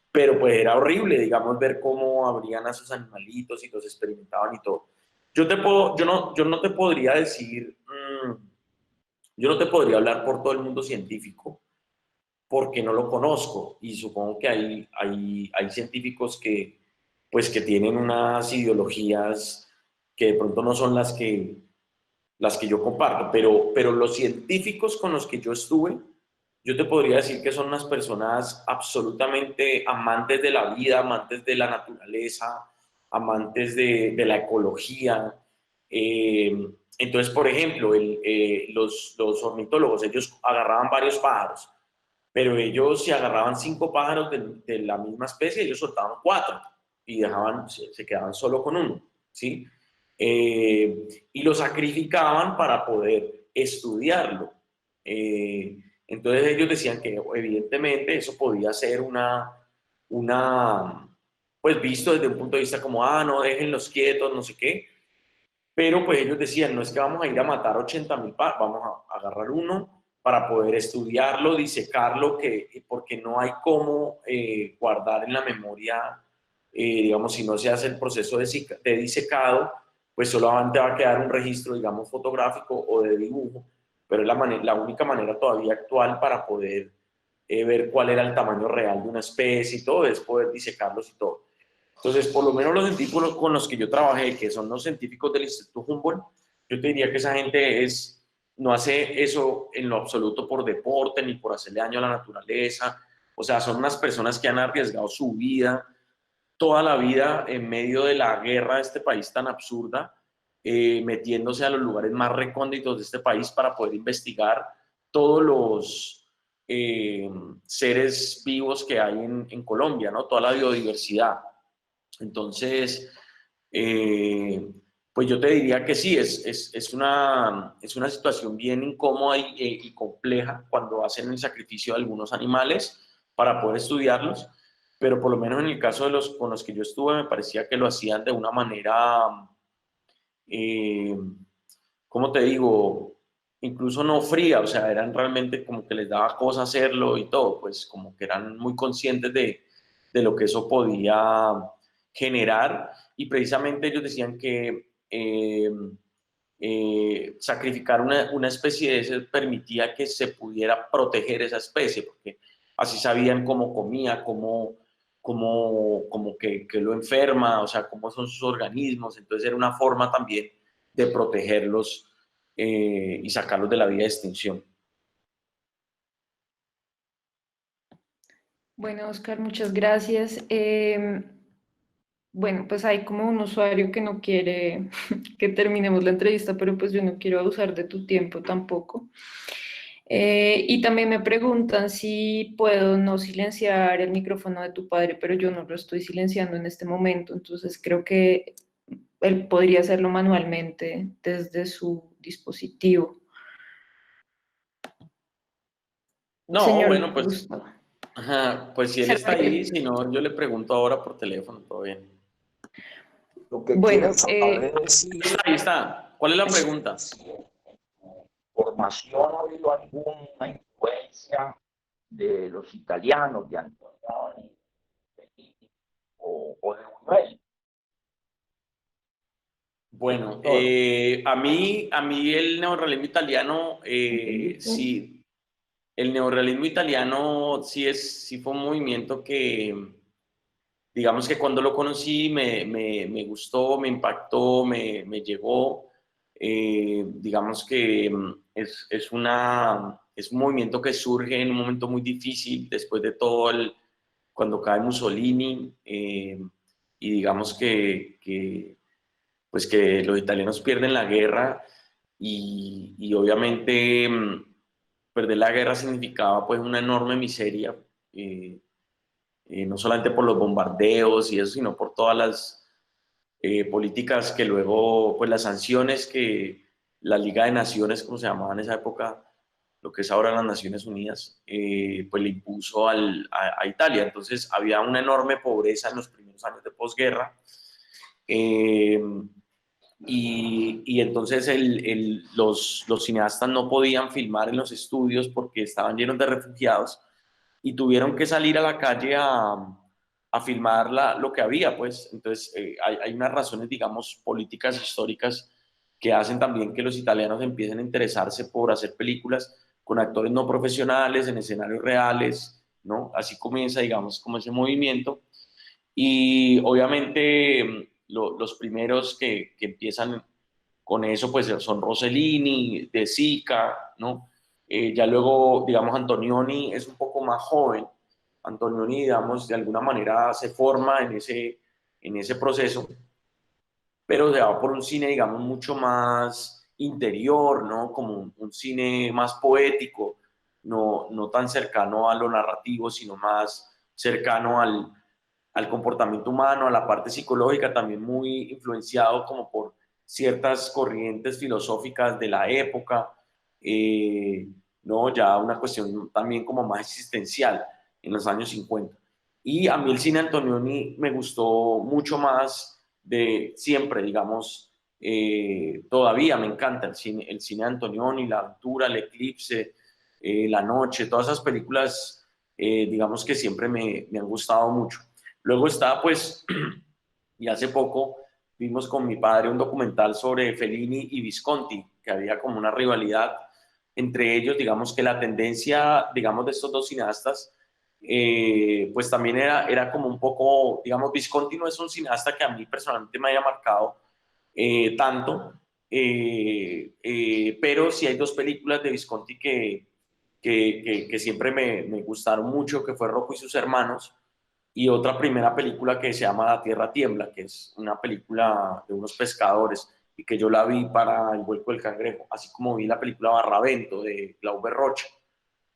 pero pues era horrible, digamos, ver cómo abrían a sus animalitos y los experimentaban y todo. Yo no te podría decir, yo no te podría hablar por todo el mundo científico porque no lo conozco y supongo que hay científicos que, pues, que tienen unas ideologías que de pronto no son las que yo comparto, pero los científicos con los que yo estuve, yo te podría decir que son unas personas absolutamente amantes de la vida, amantes de la naturaleza, amantes de la ecología. Entonces, por ejemplo, los ornitólogos, ellos agarraban varios pájaros, pero ellos si agarraban 5 pájaros de la misma especie, ellos soltaban 4 y se quedaban solo con uno, ¿sí? Y lo sacrificaban para poder estudiarlo. Entonces ellos decían que evidentemente eso podía ser pues visto desde un punto de vista como, no, déjenlos quietos, no sé qué, pero pues ellos decían, no es que vamos a ir a matar 80.000 pájaros, vamos a agarrar uno para poder estudiarlo, disecarlo, porque no hay cómo guardar en la memoria, digamos, si no se hace el proceso de disecado, pues solamente va a quedar un registro, digamos, fotográfico o de dibujo, pero es la única manera todavía actual para poder ver cuál era el tamaño real de una especie y todo, es poder disecarlos y todo. Entonces, por lo menos los científicos con los que yo trabajé, que son los científicos del Instituto Humboldt, yo te diría que esa gente no hace eso en lo absoluto por deporte ni por hacerle daño a la naturaleza. O sea, son unas personas que han arriesgado su vida, toda la vida, en medio de la guerra de este país tan absurda, metiéndose a los lugares más recónditos de este país para poder investigar todos los seres vivos que hay en Colombia, ¿no? Toda la biodiversidad. Entonces, pues yo te diría que sí, es una situación bien incómoda y compleja cuando hacen el sacrificio de algunos animales para poder estudiarlos, pero por lo menos en el caso de los con los que yo estuve me parecía que lo hacían de una manera, ¿cómo te digo? Incluso no fría, o sea, eran realmente como que les daba cosa hacerlo y todo, pues como que eran muy conscientes de lo que eso podía generar, y precisamente ellos decían que sacrificar una especie de ese permitía que se pudiera proteger esa especie, porque así sabían cómo comía, cómo que lo enferma, o sea, cómo son sus organismos. Entonces era una forma también de protegerlos y sacarlos de la vía de extinción. Bueno, Oscar, muchas gracias. Bueno, pues hay como un usuario que no quiere que terminemos la entrevista, pero pues yo no quiero abusar de tu tiempo tampoco. Y también me preguntan si puedo no silenciar el micrófono de tu padre, pero yo no lo estoy silenciando en este momento, entonces creo que él podría hacerlo manualmente desde su dispositivo. No, Señor bueno, pues, Gustavo. ajá, pues si él está ahí, si no, yo le pregunto ahora por teléfono, todo bien. Lo que Bueno, quiero saber es si Ahí está. ¿Cuál es la pregunta? formación ha habido alguna influencia de los italianos, de Antonioni, o de Buñuel. Bueno, a mí el neorrealismo italiano, sí, el neorrealismo italiano sí fue un movimiento que, digamos que cuando lo conocí me gustó, me impactó, me llegó. Digamos que es un movimiento que surge en un momento muy difícil después de cuando cae Mussolini, y digamos pues que los italianos pierden la guerra, y obviamente perder la guerra significaba pues una enorme miseria, no solamente por los bombardeos y eso, sino por todas las políticas que luego, pues las sanciones que la Liga de Naciones, como se llamaba en esa época, lo que es ahora las Naciones Unidas, pues le impuso a Italia. Entonces había una enorme pobreza en los primeros años de posguerra, y entonces los cineastas no podían filmar en los estudios porque estaban llenos de refugiados, y tuvieron que salir a la calle a filmar lo que había, pues. Entonces hay unas razones, digamos, políticas, históricas, que hacen también que los italianos empiecen a interesarse por hacer películas con actores no profesionales, en escenarios reales, ¿no? Así comienza, digamos, como ese movimiento. Y obviamente los primeros que empiezan con eso, pues son Rossellini, De Sica, ¿no? Ya luego, digamos, Antonioni es un poco más joven. Antonioni, digamos, de alguna manera se forma en ese proceso, pero se va por un cine, digamos, mucho más interior, ¿no? Como un cine más poético, no tan cercano a lo narrativo, sino más cercano al comportamiento humano, a la parte psicológica, también muy influenciado como por ciertas corrientes filosóficas de la época, ¿no? Ya una cuestión también como más existencial en los años 50. Y a mí el cine Antonioni me gustó mucho más de siempre, digamos, todavía me encanta el cine de Antonioni, La Aventura, El Eclipse, La Noche, todas esas películas, digamos que siempre me han gustado mucho. Luego está, pues, y hace poco vimos con mi padre un documental sobre Fellini y Visconti, que había como una rivalidad entre ellos, digamos que la tendencia, digamos, de estos dos cineastas, pues también era como un poco, digamos, Visconti no es un cineasta que a mí personalmente me haya marcado tanto, pero sí hay dos películas de Visconti que siempre me gustaron mucho, que fue Rocco y sus hermanos, y otra primera película que se llama La Tierra Tiembla, que es una película de unos pescadores y que yo la vi para El Vuelco del Cangrejo, así como vi la película Barravento de Glauber Rocha.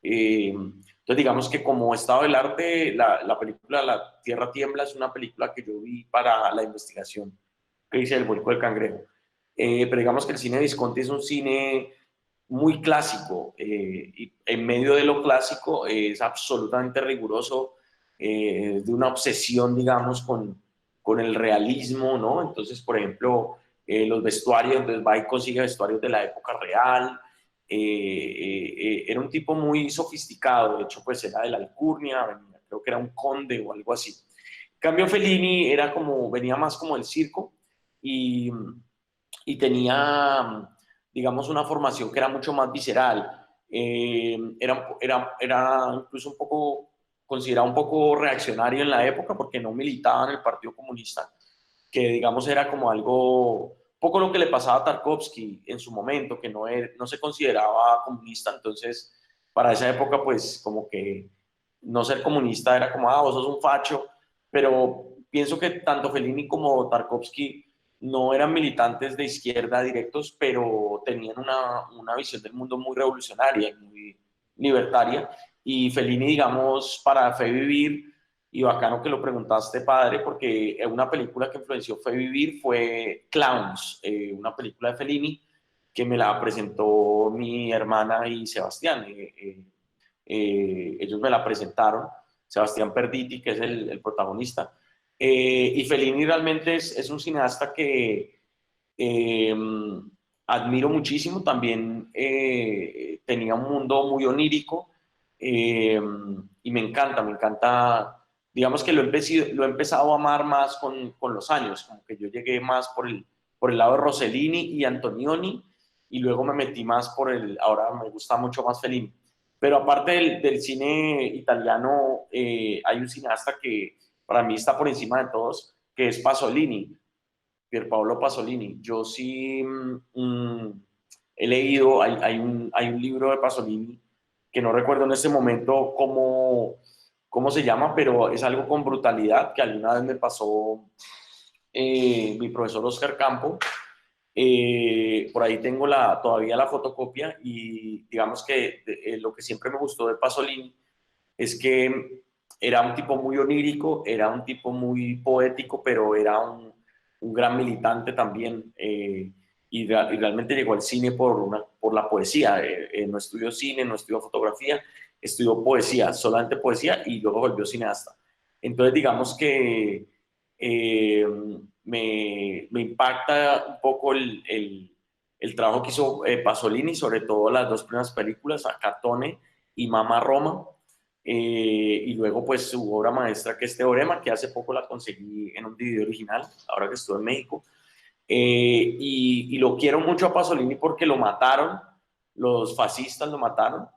Entonces digamos que como estado del arte, la película La Tierra Tiembla es una película que yo vi para la investigación que hice El Vuelco del Cangrejo. Pero digamos que el cine de Visconti es un cine muy clásico, y en medio de lo clásico es absolutamente riguroso, de una obsesión, digamos, con el realismo, ¿no? Entonces, por ejemplo, los vestuarios, entonces va y consigue vestuarios de la época real. Era un tipo muy sofisticado, de hecho, pues era de la alcurnia, creo que era un conde o algo así. En cambio, Fellini era como, venía más como del circo y, y tenía, digamos, una formación que era mucho más visceral. Era incluso un poco, considerado un poco reaccionario en la época porque no militaba en el Partido Comunista, que digamos era como algo, poco lo que le pasaba a Tarkovsky en su momento, que no se consideraba comunista, entonces para esa época pues como que no ser comunista era como, vos sos un facho, pero pienso que tanto Fellini como Tarkovsky no eran militantes de izquierda directos, pero tenían una visión del mundo muy revolucionaria y muy libertaria. Y Fellini, digamos, para Fe Vivir, y bacano que lo preguntaste, padre, porque una película que influenció Fe Vivir fue Clowns, una película de Fellini que me la presentó mi hermana y Sebastián. Ellos me la presentaron, Sebastián Perditi, que es el protagonista. Y Fellini realmente es un cineasta que eh, admiro muchísimo. También tenía un mundo muy onírico, y me encanta, digamos que lo he empezado a amar más con los años, como que yo llegué más por el lado de Rossellini y Antonioni, y luego me metí más ahora me gusta mucho más Fellini. Pero aparte del cine italiano, hay un cineasta que para mí está por encima de todos, que es Pasolini, Pierpaolo Pasolini. Yo sí he leído, hay un libro de Pasolini que no recuerdo en este momento cómo se llama, pero es algo con brutalidad que alguna vez me pasó mi profesor Oscar Campo. Por ahí tengo todavía la fotocopia y digamos que lo que siempre me gustó de Pasolini es que era un tipo muy onírico, era un tipo muy poético, pero era un gran militante también, y realmente llegó al cine por la poesía. No estudió cine, no estudió fotografía, estudió poesía, solamente poesía, y luego volvió cineasta. Entonces digamos que eh, me impacta un poco el trabajo que hizo Pasolini, sobre todo las dos primeras películas, Acatone y Mamma Roma. Y luego pues su obra maestra, que es Teorema, que hace poco la conseguí en un DVD original, ahora que estuve en México. Y lo quiero mucho a Pasolini porque lo mataron, los fascistas lo mataron,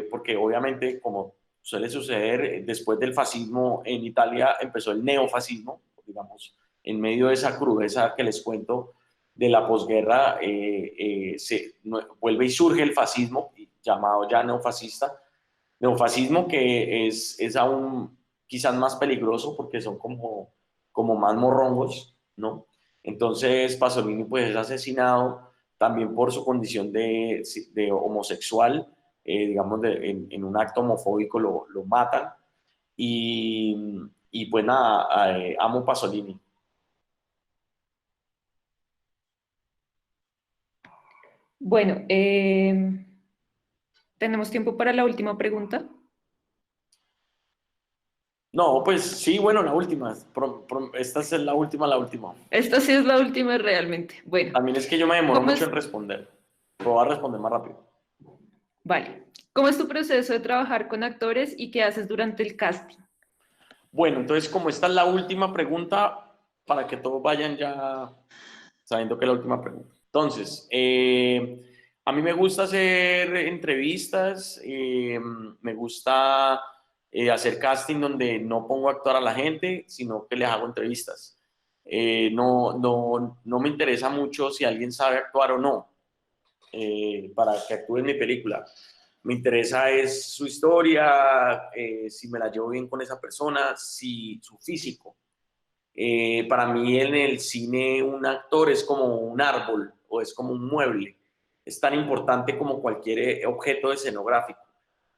porque obviamente, como suele suceder, después del fascismo en Italia empezó el neofascismo, digamos, en medio de esa crudeza que les cuento de la posguerra, vuelve y surge el fascismo, llamado ya neofascista, neofascismo que es aún quizás más peligroso porque son como más morrongos, ¿no? Entonces Pasolini pues es asesinado también por su condición de homosexual, digamos, en un acto homofóbico lo matan, y pues nada, amo Pasolini. Bueno, tenemos tiempo para la última pregunta. No, pues sí, bueno, la última. Esta es la última, la última. Esta sí es la última realmente. Bueno, También es que yo me demoro ¿cómo mucho es? en responder. Pero voy a responder más rápido. Vale. ¿Cómo es tu proceso de trabajar con actores y qué haces durante el casting? Bueno, entonces como esta es la última pregunta, para que todos vayan ya sabiendo que es la última pregunta. Entonces, a mí me gusta hacer entrevistas, me gusta hacer casting donde no pongo a actuar a la gente, sino que les hago entrevistas. No me interesa mucho si alguien sabe actuar o no, para que actúe en mi película. Me interesa es su historia, si me la llevo bien con esa persona, si su físico. Para mí en el cine un actor es como un árbol o es como un mueble. Es tan importante como cualquier objeto escenográfico.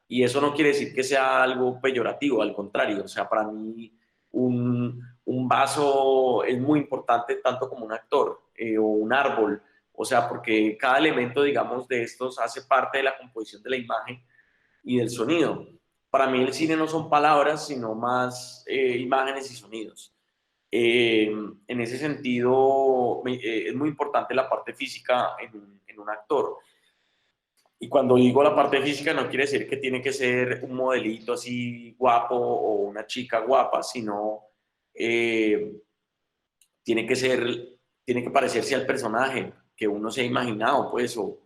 Y eso no quiere decir que sea algo peyorativo, al contrario. O sea, para mí un vaso es muy importante tanto como un actor o un árbol. O sea, porque cada elemento, digamos, de estos hace parte de la composición de la imagen y del sonido. Para mí el cine no son palabras, sino más imágenes y sonidos. En ese sentido, es muy importante la parte física en un actor. Y cuando digo la parte física no quiere decir que tiene que ser un modelito así guapo o una chica guapa, sino eh, tiene que ser, tiene que parecerse al personaje que uno se ha imaginado, pues, o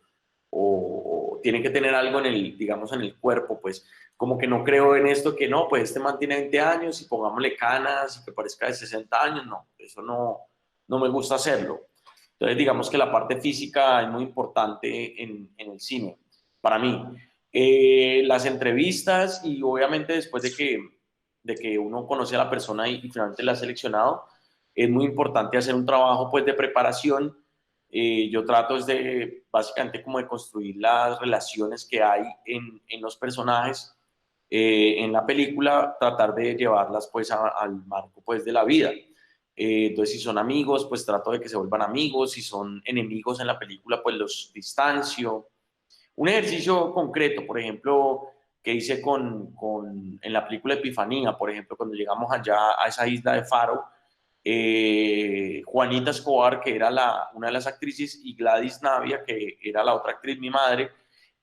tiene que tener algo en el, digamos, en el cuerpo, pues, como que no creo en esto que no, pues este man tiene 20 años y pongámosle canas y que parezca de 60 años, no, eso no me gusta hacerlo. Entonces, digamos que la parte física es muy importante en el cine, para mí. Las entrevistas y obviamente después de que uno conoce a la persona y finalmente la ha seleccionado, es muy importante hacer un trabajo pues de preparación. Yo trato es de básicamente como de construir las relaciones que hay en los personajes en la película, tratar de llevarlas pues al marco pues de la vida. Entonces si son amigos pues trato de que se vuelvan amigos, si son enemigos en la película pues los distancio. Un ejercicio concreto, por ejemplo, que hice en la película Epifanía, por ejemplo, cuando llegamos allá a esa isla de Faro, Juanita Escobar, que era una de las actrices, y Gladys Navia, que era la otra actriz, mi madre,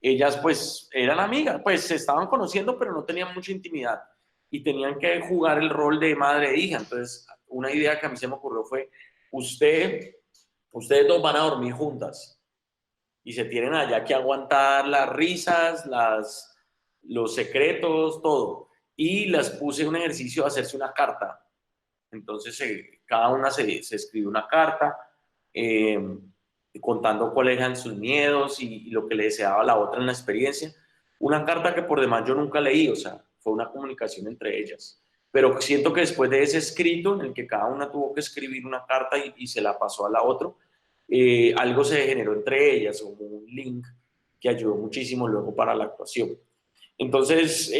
ellas pues eran amigas, pues se estaban conociendo, pero no tenían mucha intimidad y tenían que jugar el rol de madre e hija. Entonces, una idea que a mí se me ocurrió fue, ustedes dos van a dormir juntas y se tienen allá que aguantar las risas, los secretos, todo. Y las puse un ejercicio de hacerse una carta. Entonces, cada una se escribió una carta eh, contando cuáles eran sus miedos y lo que le deseaba a la otra en la experiencia. Una carta que por demás yo nunca leí, o sea, fue una comunicación entre ellas. Pero siento que después de ese escrito, en el que cada una tuvo que escribir una carta y se la pasó a la otra, algo se generó entre ellas, como un link que ayudó muchísimo luego para la actuación. Entonces,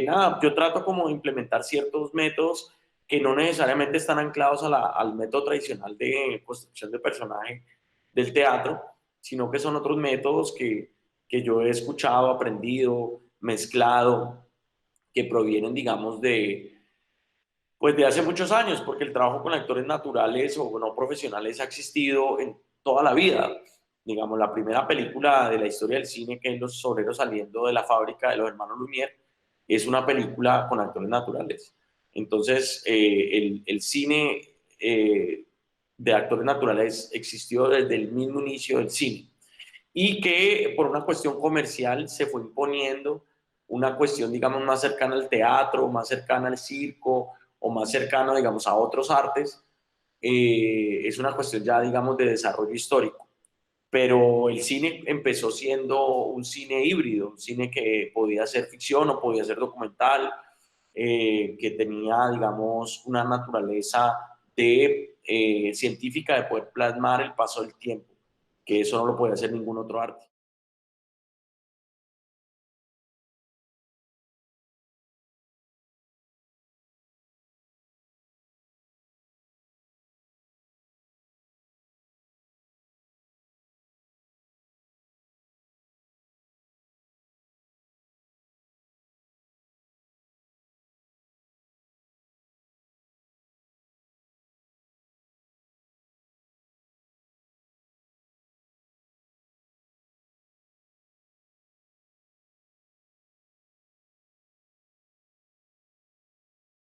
nada, yo trato como de implementar ciertos métodos que no necesariamente están anclados al método tradicional de construcción de personaje del teatro, sino que son otros métodos que yo he escuchado, aprendido, mezclado, que provienen, digamos, pues de hace muchos años, porque el trabajo con actores naturales o no profesionales ha existido en toda la vida. Digamos, la primera película de la historia del cine, que es Los obreros saliendo de la fábrica de los hermanos Lumière, es una película con actores naturales. Entonces, el cine de actores naturales existió desde el mismo inicio del cine y que por una cuestión comercial se fue imponiendo una cuestión, digamos, más cercana al teatro, más cercana al circo o más cercana, digamos, a otros artes. Es una cuestión ya, digamos, de desarrollo histórico. Pero el cine empezó siendo un cine híbrido, un cine que podía ser ficción o podía ser documental, que tenía, digamos, una naturaleza científica de poder plasmar el paso del tiempo, que eso no lo puede hacer ningún otro arte.